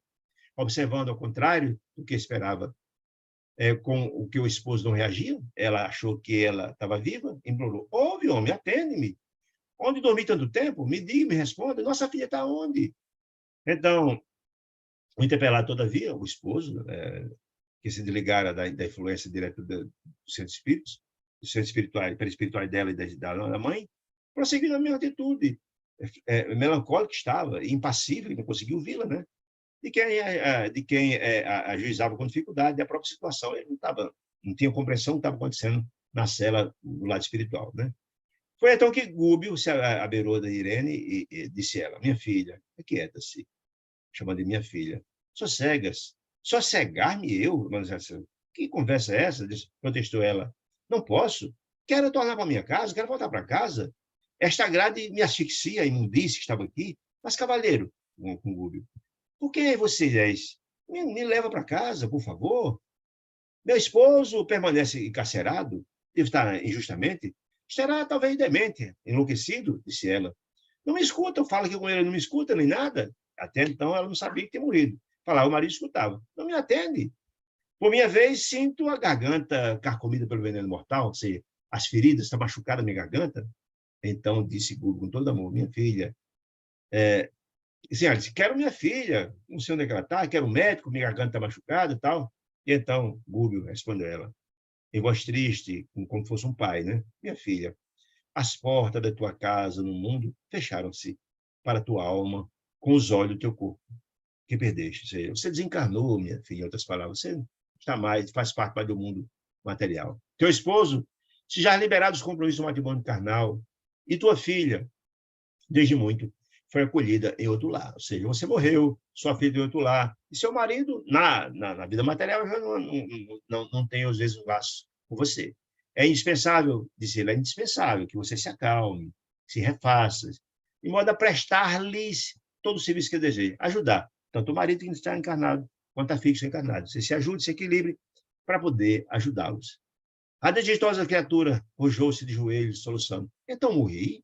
Observando ao contrário do que esperava, com o que o esposo não reagia, ela achou que ela estava viva, implorou: ouve, homem, atende-me. Onde dormi tanto tempo? Me diga, me responda. Nossa filha está onde? Então, o interpelado, todavia, o esposo, que se desligara da influência direta do centro espírita, do centro espiritual, perispiritual dela e da mãe, prosseguiu na mesma atitude, melancólico que estava, impassível, e não conseguiu vê-la, né? De quem ajuizava com dificuldade a própria situação. Ele não tinha compreensão do que estava acontecendo na cela do lado espiritual, né? Foi então que Gúbio se abeirou da Irene e disse ela: minha filha, aquieta-se, chamando de minha filha. Sossegas. Sossegar-me eu? Que conversa é essa? Protestou ela. Não posso. Quero tornar para minha casa, quero voltar para casa. Esta grade me asfixia, a imundice que estava aqui. Mas, cavaleiro, com Gúbio, por que você és? Me leva para casa, por favor. Meu esposo permanece encarcerado, deve estar injustamente. Estará talvez demente, enlouquecido, disse ela. Não me escuta, eu falo aqui com ele, não me escuta nem nada. Até então ela não sabia que tinha morrido. Falava, o marido escutava. Não me atende. Por minha vez, sinto a garganta carcomida pelo veneno mortal, ou seja, as feridas, está machucada a minha garganta. Então disse Gúbio com todo amor: minha filha, disse, quero minha filha, não sei onde é que ela está, quero um médico, minha garganta está machucada e tal. E então Gúbio respondeu ela, em voz triste, como fosse um pai, né? Minha filha, as portas da tua casa no mundo fecharam-se para a tua alma com os olhos do teu corpo que perdeste. Ou seja, você desencarnou, minha filha, em outras palavras, você não está mais, faz parte do mundo material. Teu esposo, se já liberado dos compromissos do matrimônio carnal, e tua filha, desde muito, foi acolhida em outro lar. Ou seja, você morreu, sua filha em outro lar, e seu marido, na vida material, já não tem, às vezes, um laço com você. É indispensável, disse ele, é indispensável que você se acalme, se refaça, de modo a prestar-lhes todo o serviço que deseja, ajudar tanto o marido que está encarnado quanto a filha que está encarnada. Você se ajude, se equilibre para poder ajudá-los. A desditosa criatura rojou-se de joelhos, soluçando: então morri?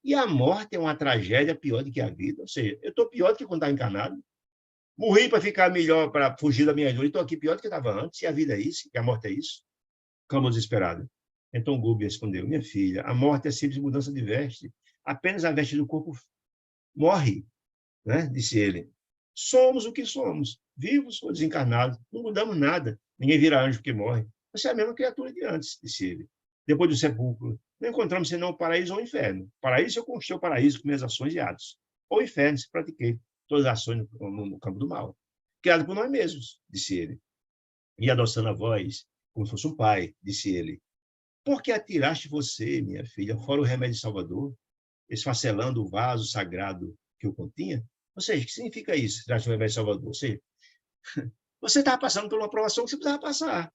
E a morte é uma tragédia pior do que a vida. Ou seja, eu estou pior do que quando estava encarnado. Morri para ficar melhor, para fugir da minha dor. E estou aqui pior do que estava antes. E a vida é isso? E a morte é isso? Clamou desesperado. Então Gúbio respondeu: minha filha, a morte é simples mudança de veste. Apenas a veste do corpo morre, né? Disse ele. Somos o que somos, vivos ou desencarnados. Não mudamos nada. Ninguém vira anjo porque morre. Você é a mesma criatura de antes, disse ele. Depois do sepulcro, não encontramos senão o paraíso ou o inferno. Paraíso, eu conquistei o paraíso com minhas ações e atos. Ou inferno, se pratiquei todas as ações no campo do mal. Criado por nós mesmos, disse ele. E adoçando a voz, como se fosse um pai, disse ele: por que atiraste você, minha filha, fora o remédio salvador, esfacelando o vaso sagrado que o continha? Ou seja, o que significa isso, tiraste o remédio salvador? Ou seja, você estava passando por uma provação que você precisava passar.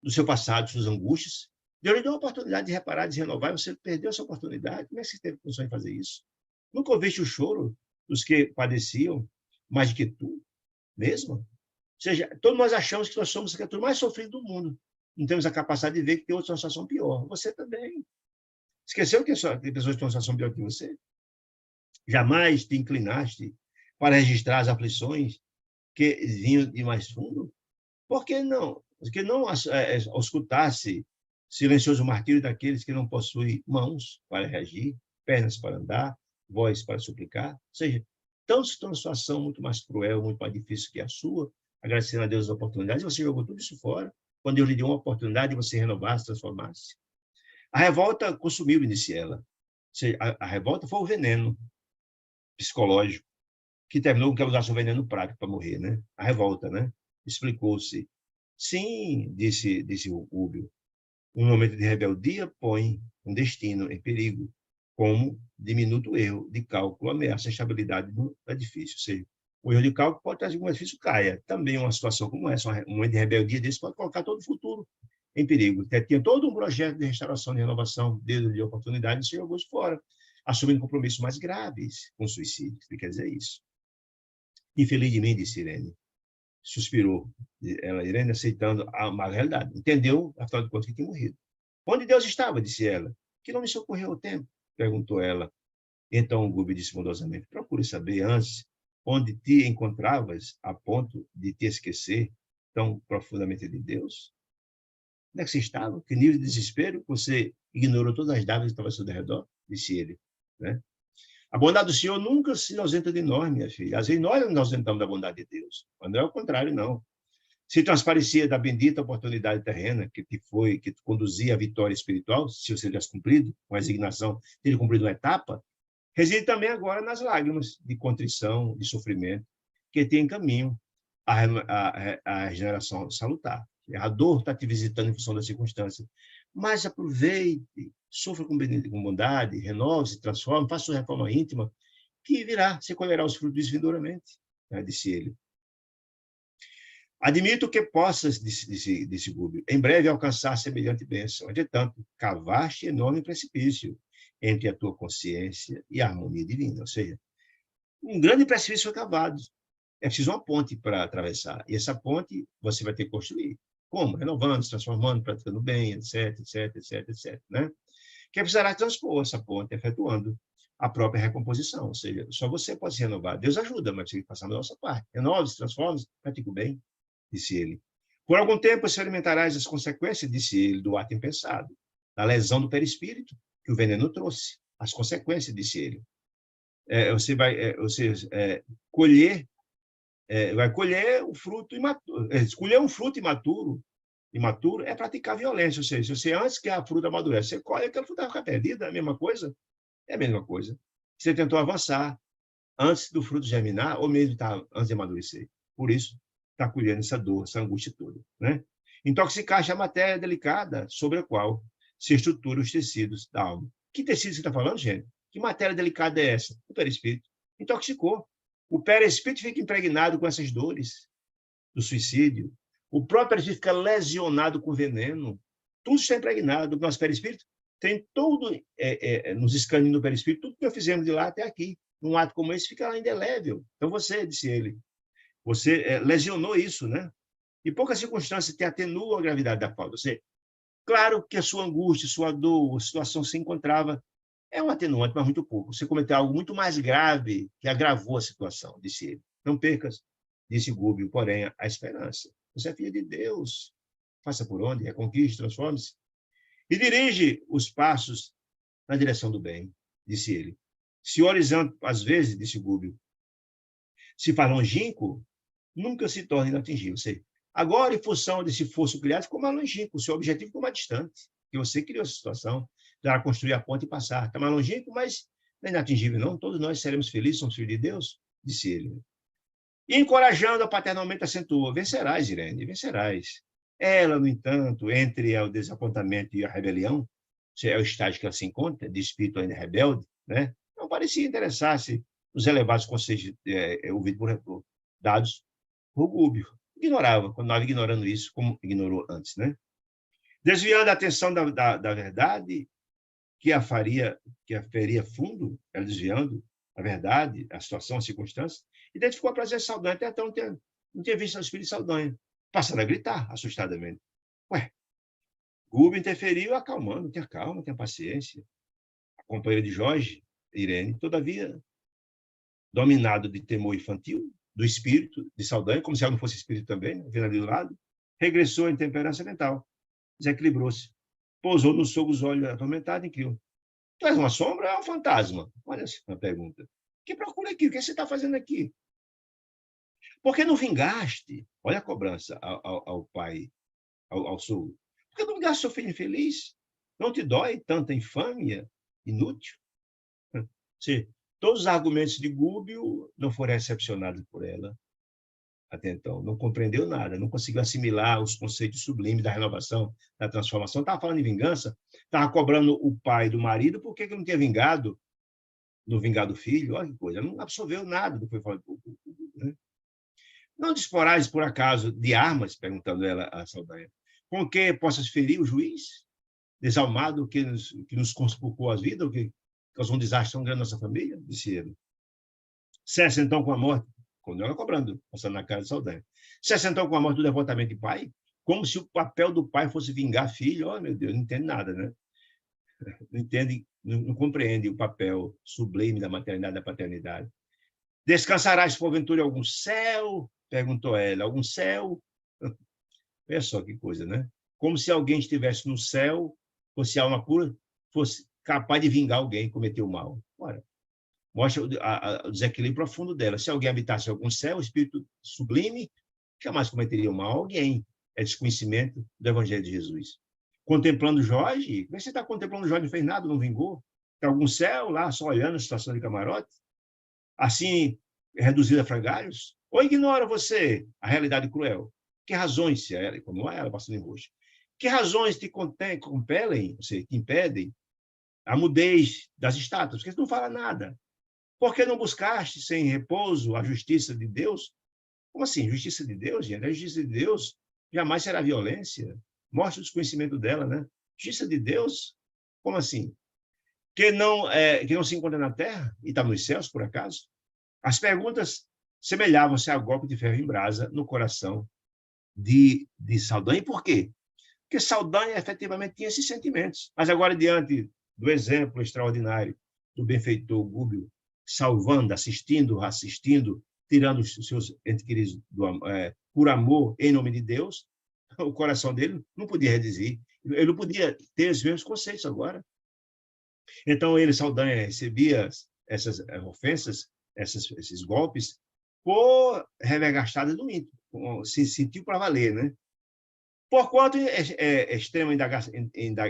Do seu passado, suas angústias. Deus lhe deu a oportunidade de reparar, de renovar, e você perdeu essa oportunidade. Como é que você teve condições de fazer isso? Nunca ouviste o choro dos que padeciam mais do que tu mesmo? Ou seja, todos nós achamos que nós somos a criatura mais sofrida do mundo. Não temos a capacidade de ver que tem outra situação pior. Você também. Esqueceu que tem pessoas que têm uma situação pior que você? Jamais te inclinaste para registrar as aflições que vinham de mais fundo? Por que não? Porque não auscultasse silencioso martírio daqueles que não possuem mãos para reagir, pernas para andar, voz para suplicar. Ou seja, tantos estão em uma situação muito mais cruel, muito mais difícil que a sua, agradecendo a Deus as oportunidades, você jogou tudo isso fora, quando Deus lhe deu uma oportunidade de você renovar, se transformar-se. A revolta consumiu, disse ela. Ou seja, a revolta foi o veneno psicológico que terminou com que ela usasse o veneno prático para morrer, né? A revolta, né? Explicou-se. Sim, disse o Rubio, um momento de rebeldia põe um destino em perigo, como diminuto erro de cálculo ameaça a estabilidade do edifício. Ou seja, o erro de cálculo pode trazer que um edifício caia. Também uma situação como essa, um momento de rebeldia desse pode colocar todo o futuro em perigo. Tinha todo um projeto de restauração, de renovação, de oportunidade, e se jogou fora, assumindo compromissos mais graves com o suicídio. O que quer dizer isso? Infeliz de mim, disse Irene. Suspirou. Ela, Irene, aceitando uma realidade. Entendeu, afinal de contas, que tinha morrido. Onde Deus estava, disse ela. Que não me socorreu ao tempo? Perguntou ela. Então o Gubi disse bondosamente, procure saber antes onde te encontravas a ponto de te esquecer tão profundamente de Deus. Onde é que você estava? Que nível de desespero você ignorou todas as dádivas que estavam ao seu redor? Disse ele. Né? A bondade do Senhor nunca se ausenta de nós, minha filha. Às vezes nós nos ausentamos da bondade de Deus. Mas não é o contrário, não. Se transparecia da bendita oportunidade terrena que te conduzia à vitória espiritual, se você tivesse cumprido, com resignação, ter cumprido uma etapa, reside também agora nas lágrimas de contrição, de sofrimento, que tem em caminho a regeneração salutar. A dor está te visitando em função das circunstâncias, mas aproveite, sofra com bondade, renove-se, transforme, faça sua reforma íntima, que virá, você colherá os frutos vindouramente, né, disse ele. Admito que possas, disse Gubbio, em breve alcançar semelhante bênção. Entretanto, cavaste enorme precipício entre a tua consciência e a harmonia divina. Ou seja, um grande precipício foi cavado. É preciso uma ponte para atravessar. E essa ponte você vai ter que construir. Como? Renovando, se transformando, praticando bem, etc, etc, etc, etc. Né? Que precisará transpor essa ponte, efetuando a própria recomposição. Ou seja, só você pode se renovar. Deus ajuda, mas tem que passar a nossa parte. Renove-se, transforme-se, pratique o bem, disse ele. Por algum tempo experimentarás as consequências, disse ele, do ato impensado, da lesão do perispírito que o veneno trouxe. As consequências, disse ele. Você vai colher, vai colher o fruto imaturo. Escolher um fruto imaturo é praticar violência. Ou seja, se você antes que a fruta amadurece, você colhe, aquela fruta vai ficar perdida, é a mesma coisa? É a mesma coisa. Você tentou avançar antes do fruto germinar, ou mesmo antes de amadurecer. Por isso, está colhendo essa dor, essa angústia toda. Né? Intoxicar-se a matéria delicada sobre a qual se estruturam os tecidos da alma. Que tecido você está falando, gente? Que matéria delicada é essa? O perispírito. Intoxicou. O perispírito fica impregnado com essas dores do suicídio. O próprio perispírito fica lesionado com veneno. Tudo está impregnado. O nosso perispírito tem tudo nos escaninhos do perispírito, tudo que nós fizemos de lá até aqui. Num ato como esse, fica lá indelével. Então você, disse ele, você lesionou isso, né? E poucas circunstâncias te atenuam a gravidade da falta. Você, claro que a sua angústia, sua dor, a situação se encontrava, é um atenuante, mas muito pouco. Você cometeu algo muito mais grave que agravou a situação, disse ele. Não percas, disse Gubbio, porém, a esperança. Você é filho de Deus. Faça por onde, reconquiste, transforme-se. E dirige os passos na direção do bem, disse ele. Se o horizonte, às vezes, disse Gubbio, se faz longínquo, nunca se torna inatingível. Sei. Agora, em função desse fosso criado, ficou mais longínquo, o seu objetivo ficou mais distante, porque você criou essa situação, já construir a ponte e passar. Está mais longínquo, mas não é inatingível, não. Todos nós seremos felizes, somos filhos de Deus, disse ele. E encorajando-a paternalmente, acentuou, vencerás, Irene, vencerás. Ela, no entanto, entre o desapontamento e a rebelião, é o estágio que ela se encontra, de espírito ainda rebelde, né? Não parecia interessar-se nos elevados conselhos ouvidos por dados por Gubbio. Ignorava, quando estava ignorando isso, como ignorou antes, né? Desviando a atenção da verdade que a faria fundo, ela desviando a verdade, a situação, a circunstância, identificou a presença de Saldanha. Até então não tinha visto o espírito de Saldanha, passando a gritar assustadamente. Ué, Gubbio interferiu, acalmando, tenha calma, tenha paciência. A companheira de Jorge, Irene, todavia, dominado de temor infantil, do espírito de Saldanha, como se ela não fosse espírito também, vendo ali do lado, regressou à intemperância mental, desequilibrou-se, pousou no sogro os olhos atormentados e inquiriu. Tu és uma sombra ou é um fantasma? Olha essa pergunta. Que procura aqui? O que você está fazendo aqui? Por que não vingaste? Olha a cobrança ao pai, ao sogro. Por que não vingaste seu filho infeliz? Não te dói tanta infâmia inútil? Se todos os argumentos de Gubbio não foram recepcionados por ela. até então, não compreendeu nada, não conseguiu assimilar os conceitos sublimes da renovação, da transformação. Estava falando de vingança, estava cobrando o pai do marido, por que ele não tinha vingado, no vingado filho? Olha que coisa, não absorveu nada do que foi falado. Né? Não disporás, por acaso, de armas, perguntando ela a Saldanha, com que possas ferir o juiz, desalmado que nos conspurcou as vidas, o que causou um desastre tão grande na nossa família? Disse ele. Cessa então com a morte, quando ela cobrando, passando na cara de Saldanha. Cessa então com a morte do devotamento de pai, como se o papel do pai fosse vingar filho. Oh, meu Deus, não entende nada, né? Não entende, não compreende o papel sublime da maternidade e da paternidade. Descansarás, porventura, em algum céu? Perguntou ela. Algum céu? Olha só que coisa, né? Como se alguém estivesse no céu, fosse alma pura, fosse capaz de vingar alguém que cometeu mal. Ora, mostra o desequilíbrio profundo dela. Se alguém habitasse em algum céu, o espírito sublime, jamais cometeria mal a alguém. É desconhecimento do Evangelho de Jesus. Contemplando Jorge, como é que você está contemplando Jorge? Não fez nada, não vingou? Está algum céu lá, só olhando a situação de camarote? Assim, reduzida a frangalhos? Ou ignora você a realidade cruel? Que razões, se ela, como ela, passando em roxo, que razões te compelem, te impedem a mudez das estátuas? Porque você não fala nada. Por que não buscaste sem repouso a justiça de Deus? Como assim? Justiça de Deus, gente? A justiça de Deus jamais será violência. Mostra o desconhecimento dela, né? Justiça de Deus? Como assim? Que não se encontra na terra e está nos céus, por acaso? As perguntas semelhavam-se a golpe de ferro em brasa no coração de Saldanha. E por quê? Porque Saldanha efetivamente tinha esses sentimentos. Mas agora, diante do exemplo extraordinário do benfeitor Gúbio, salvando, assistindo, tirando os seus entes queridos por amor, em nome de Deus, o coração dele não podia reduzir. Ele não podia ter os mesmos conceitos agora. Então, ele, Saldanha, recebia essas ofensas, esses golpes, por revegastada do íntimo, se sentiu para valer, né? Porquanto extrema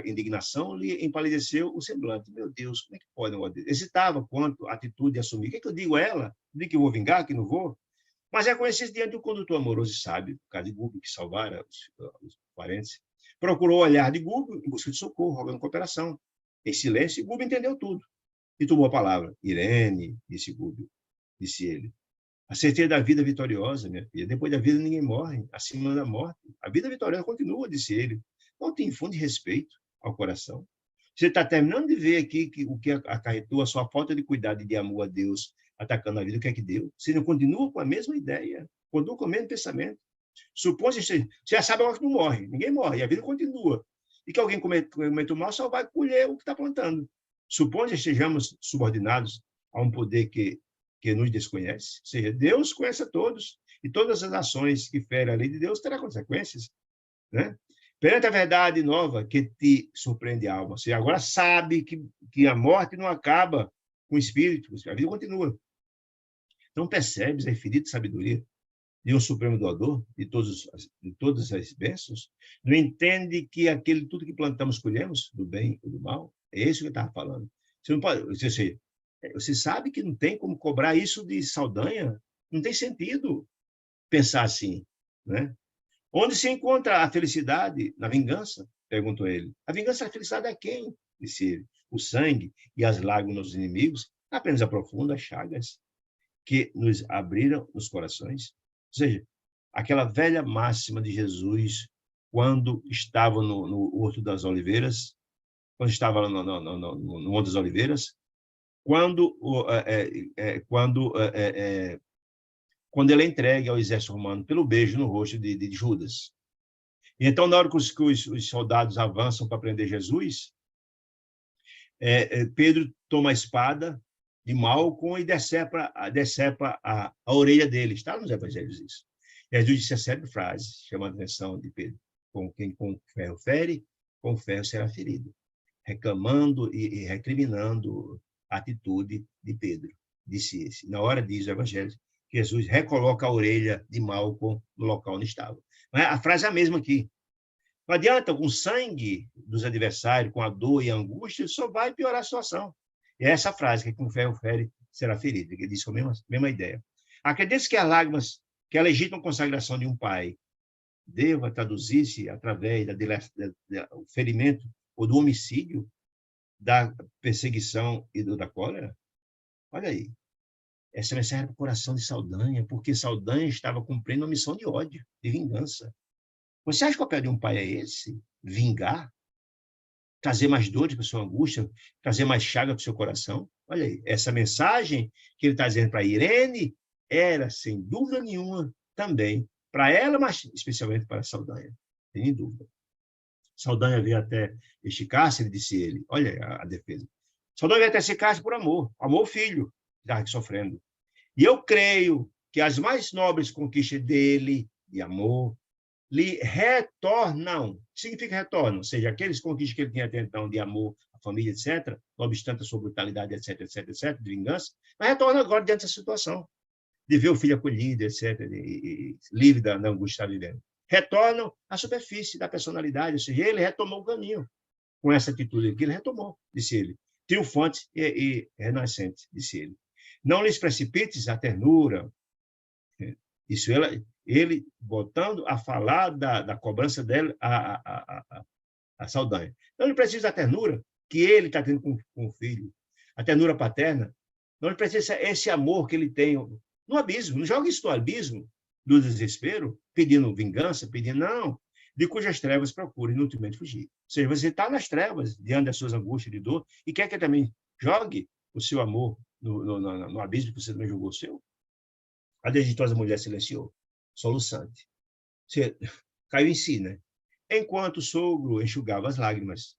indignação lhe empalideceu o semblante. Meu Deus, como é que pode? Hesitava quanto à atitude de assumir. O que, é que eu digo a ela? Digo que vou vingar, que não vou? Mas reconheci diante do condutor amoroso e sábio, o caso de Gúbio, que salvara os parentes. Procurou o olhar de Gúbio em busca de socorro, rogando cooperação. Em silêncio, Gúbio entendeu tudo. E tomou a palavra. Irene, disse Gúbio, disse ele. A certeza da vida vitoriosa, minha filha. Depois da vida ninguém morre, acima da morte. A vida vitoriosa continua, disse ele. Não tem fundo de respeito ao coração. Você está terminando de ver aqui o que acarretou a sua falta de cuidado e de amor a Deus, atacando a vida, o que é que deu? Você não continua com a mesma ideia, continua com o mesmo pensamento. Supõe que você já sabe agora que não morre, ninguém morre, e a vida continua. E que alguém cometa o mal só vai colher o que está plantando. Supõe que estejamos subordinados a um poder que nos desconhece, ou seja, Deus conhece a todos, e todas as ações que ferem a lei de Deus terão consequências, né? Perante a verdade nova que te surpreende a alma, você agora sabe que a morte não acaba com o espírito, a vida continua. Não percebes a infinita sabedoria de um supremo doador de todas as bênçãos? Não entende que tudo que plantamos colhemos, do bem ou do mal? É isso que eu estava falando. Você não pode, você sabe que não tem como cobrar isso de Saldanha? Não tem sentido pensar assim, né? Onde se encontra a felicidade? Na vingança? Perguntou ele. A vingança, a felicidade é quem? Disse ele. O sangue e as lágrimas dos inimigos apenas aprofundam as chagas que nos abriram os corações. Ou seja, aquela velha máxima de Jesus, quando estava no Horto das Oliveiras, quando estava no Monte das Oliveiras, quando ele é entregue ao exército romano pelo beijo no rosto de Judas. E então, na hora que os soldados avançam para prender Jesus, Pedro toma a espada de Malco e decepa a orelha dele. Está nos evangelhos isso. Jesus disse a série frase, chamando a atenção de Pedro. Com quem com ferro fere, com ferro será ferido. Reclamando e recriminando a atitude de Pedro, disse esse. Na hora diz o evangelho, Jesus recoloca a orelha de Malco no local onde estava. Mas a frase é a mesma aqui. Não adianta, com o sangue dos adversários, com a dor e a angústia, só vai piorar a situação. E é essa frase, que com ferro fere, será ferido, que diz com a mesma ideia. Acredite que as lágrimas que a legítima consagração de um pai deva traduzir-se através do ferimento ou do homicídio, da perseguição e da cólera? Olha aí. Essa mensagem era para o coração de Saldanha, porque Saldanha estava cumprindo uma missão de ódio, de vingança. Você acha que o papel de um pai é esse? Vingar? Trazer mais dores para a sua angústia? Trazer mais chaga para o seu coração? Olha aí, essa mensagem que ele está dizendo para Irene era, sem dúvida nenhuma, também para ela, mas especialmente para Saldanha. Sem dúvida. Saldanha veio até este cárcere, disse ele. Olha a defesa. Saldanha veio até esse cárcere por amor. Amor ao filho, que estava sofrendo. E eu creio que as mais nobres conquistas dele, de amor, lhe retornam. O que significa retornam? Ou seja, aqueles conquistas que ele tinha até então de amor, a família, etc., não obstante a sua brutalidade, etc., etc., etc., de vingança, mas retorna agora diante dessa situação, de ver o filho acolhido, etc., e livre da angústia que está vivendo. Retornam à superfície da personalidade, ou seja, ele retomou o caminho com essa atitude que ele retomou, disse ele, triunfante e renascente, disse ele. Não lhes precipites a ternura. Isso ele voltando a falar da cobrança dela a Saldanha. Não lhe precisa da ternura que ele está tendo com o filho, a ternura paterna. Não lhe precisa esse amor que ele tem no abismo. Não joga isso no abismo do desespero, pedindo vingança, pedindo não, de cujas trevas procura inutilmente fugir. Ou seja, você está nas trevas, diante das suas angústias de dor, e quer que também jogue o seu amor no abismo que você também jogou o seu? A desditosa mulher silenciou, soluçante. Você caiu em si, né? Enquanto o sogro enxugava as lágrimas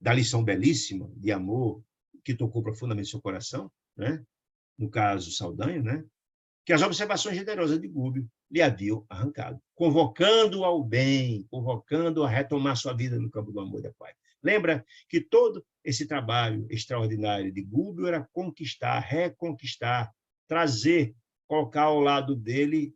da lição belíssima de amor que tocou profundamente seu coração, né? No caso, Saldanha, né? Que as observações generosas de Gúbio lhe haviam arrancado, convocando-o ao bem, convocando-o a retomar sua vida no campo do amor e da paz. Lembra que todo esse trabalho extraordinário de Gúbio era conquistar, reconquistar, trazer, colocar ao lado dele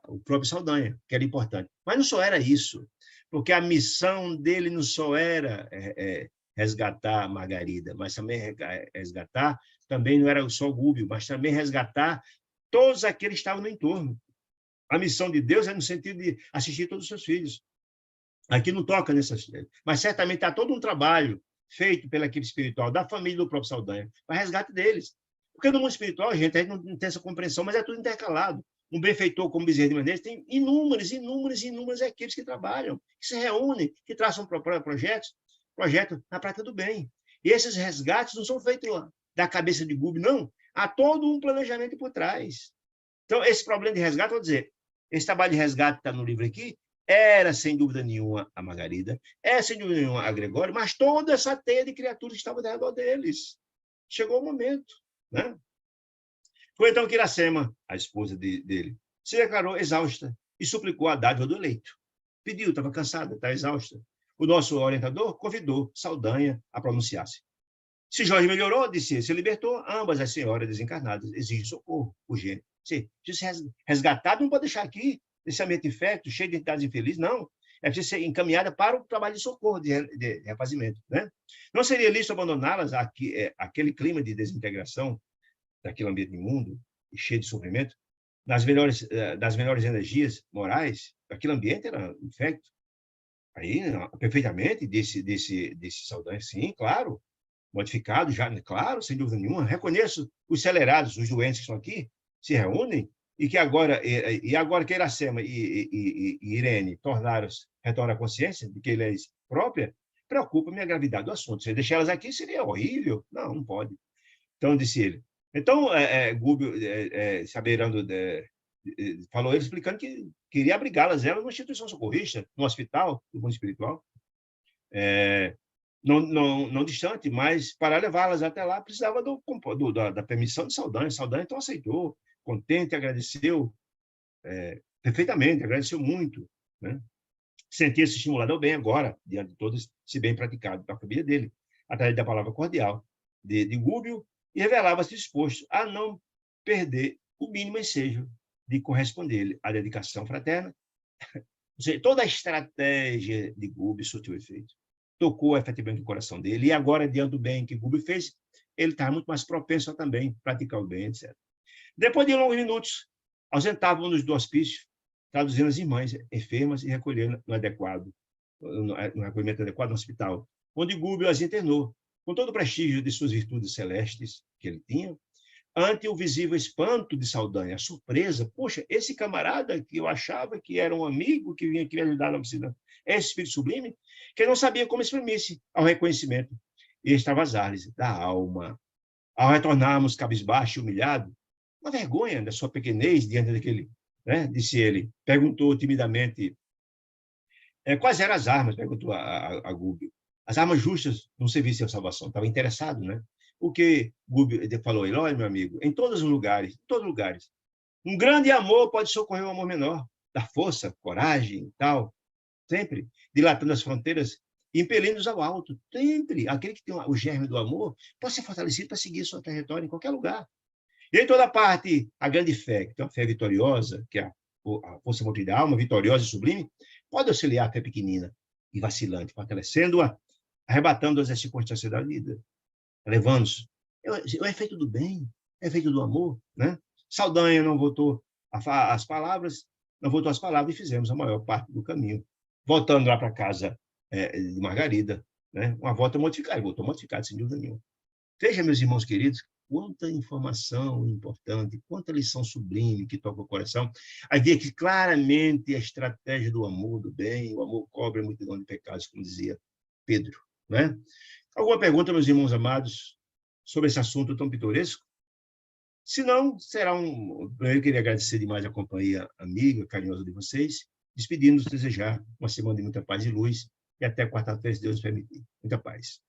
o próprio Saldanha, que era importante. Mas não só era isso, porque a missão dele não só era resgatar Margarida, mas também resgatar, também não era só o Gúbio, mas também resgatar todos aqueles que estavam no entorno. A missão de Deus é no sentido de assistir todos os seus filhos. Aqui não toca nessas... Mas certamente há todo um trabalho feito pela equipe espiritual da família do próprio Saldanha para resgate deles. Porque no mundo espiritual, gente, a gente não tem essa compreensão, mas é tudo intercalado. Um benfeitor como Bezerra de Menezes tem inúmeras equipes que trabalham, que se reúnem, que traçam projeto na prática do bem. E esses resgates não são feitos da cabeça de Gúbio, não. Há todo um planejamento por trás. Então, esse problema de resgate, vou dizer, esse trabalho de resgate que está no livro aqui, era, sem dúvida nenhuma, a Margarida, é, sem dúvida nenhuma, a Gregório, mas toda essa teia de criaturas que estavam ao redor deles. Chegou o momento. Né? Foi então que Iracema, a esposa dele, se declarou exausta e suplicou a dádiva do leito. Pediu, estava cansada, está exausta. O nosso orientador convidou Saldanha a pronunciar-se. Se Jorge melhorou, disse ele, se libertou, ambas as senhoras desencarnadas exigem socorro urgente. Se resgatado, não pode deixar aqui, esse ambiente infecto, cheio de entidades infelizes, não. É preciso ser encaminhada para o trabalho de socorro, de refazimento. Né? Não seria lícito abandoná-las àquele clima de desintegração daquele ambiente imundo e cheio de sofrimento, das melhores energias morais? Aquele ambiente era infecto. Aí, perfeitamente, desse Saldanha, sim, claro, modificado já, claro, sem dúvida nenhuma. Reconheço os acelerados, os doentes que estão aqui, se reúnem, e que agora que Iracema e Irene retornaram à consciência de que eles própria, preocupa-me a gravidade do assunto. Se deixar elas aqui seria horrível. Não, não pode. Então, disse ele. Então, Gúbio, saberando, falou ele explicando que queria abrigá-las numa instituição socorrista, num hospital do mundo espiritual, não distante, mas para levá-las até lá precisava da permissão de Saldanha. Saldanha, então, aceitou, contente, agradeceu perfeitamente, agradeceu muito, né? Sentia-se estimulado ao bem agora, diante de todo esse bem praticado da família dele, através da palavra cordial de Gúbio, e revelava-se disposto a não perder o mínimo ensejo de corresponder à dedicação fraterna. Ou seja, toda a estratégia de Gúbio surtiu efeito. Tocou efetivamente o coração dele, e agora, diante do bem que Gúbio fez, ele estava muito mais propenso a também praticar o bem, etc. Depois de longos minutos ausentávamos do hospício, traduzindo as irmãs enfermas e recolhendo no recolhimento adequado no hospital, onde Gúbio as internou, com todo o prestígio de suas virtudes celestes que ele tinha, ante o visível espanto de Saldanha, a surpresa. Poxa, esse camarada que eu achava que era um amigo, que vinha aqui me ajudar na oficina, é esse espírito sublime, que não sabia como exprimir-se ao reconhecimento e extravasares da alma. Ao retornarmos cabisbaixo e humilhado, uma vergonha da sua pequenez diante daquele, né, disse ele, perguntou timidamente, quais eram as armas, perguntou a Gúbio. As armas justas no serviço de salvação. Estava interessado, né? O que Gúbio falou, ele, olha, meu amigo, em todos os lugares, um grande amor pode socorrer um amor menor, dar força, coragem e tal, sempre, dilatando as fronteiras, impelindo-os ao alto, sempre. Aquele que tem o germe do amor pode ser fortalecido para seguir sua trajetória em qualquer lugar. E em toda parte, a grande fé, que é uma fé vitoriosa, que é a força motriz da alma, vitoriosa e sublime, pode auxiliar a fé pequenina e vacilante, fortalecendo-a, arrebatando-as das circunstâncias da vida, levando-os. É o efeito do bem, é o efeito do amor, né? Saldanha não voltou às palavras, e fizemos a maior parte do caminho. Voltando lá para casa de Margarida, né? Uma volta modificada, voltou modificada, sem dúvida nenhuma. Veja, meus irmãos queridos, quanta informação importante, quanta lição sublime que toca o coração. Aí vê que claramente a estratégia do amor, do bem, o amor cobre a multidão de pecados, como dizia Pedro, né? Alguma pergunta, meus irmãos amados, sobre esse assunto tão pitoresco? Se não, será eu queria agradecer demais a companhia amiga, carinhosa de vocês, despedindo-nos, desejar uma semana de muita paz e luz, e até quarta-feira, se Deus permitir. Muita paz.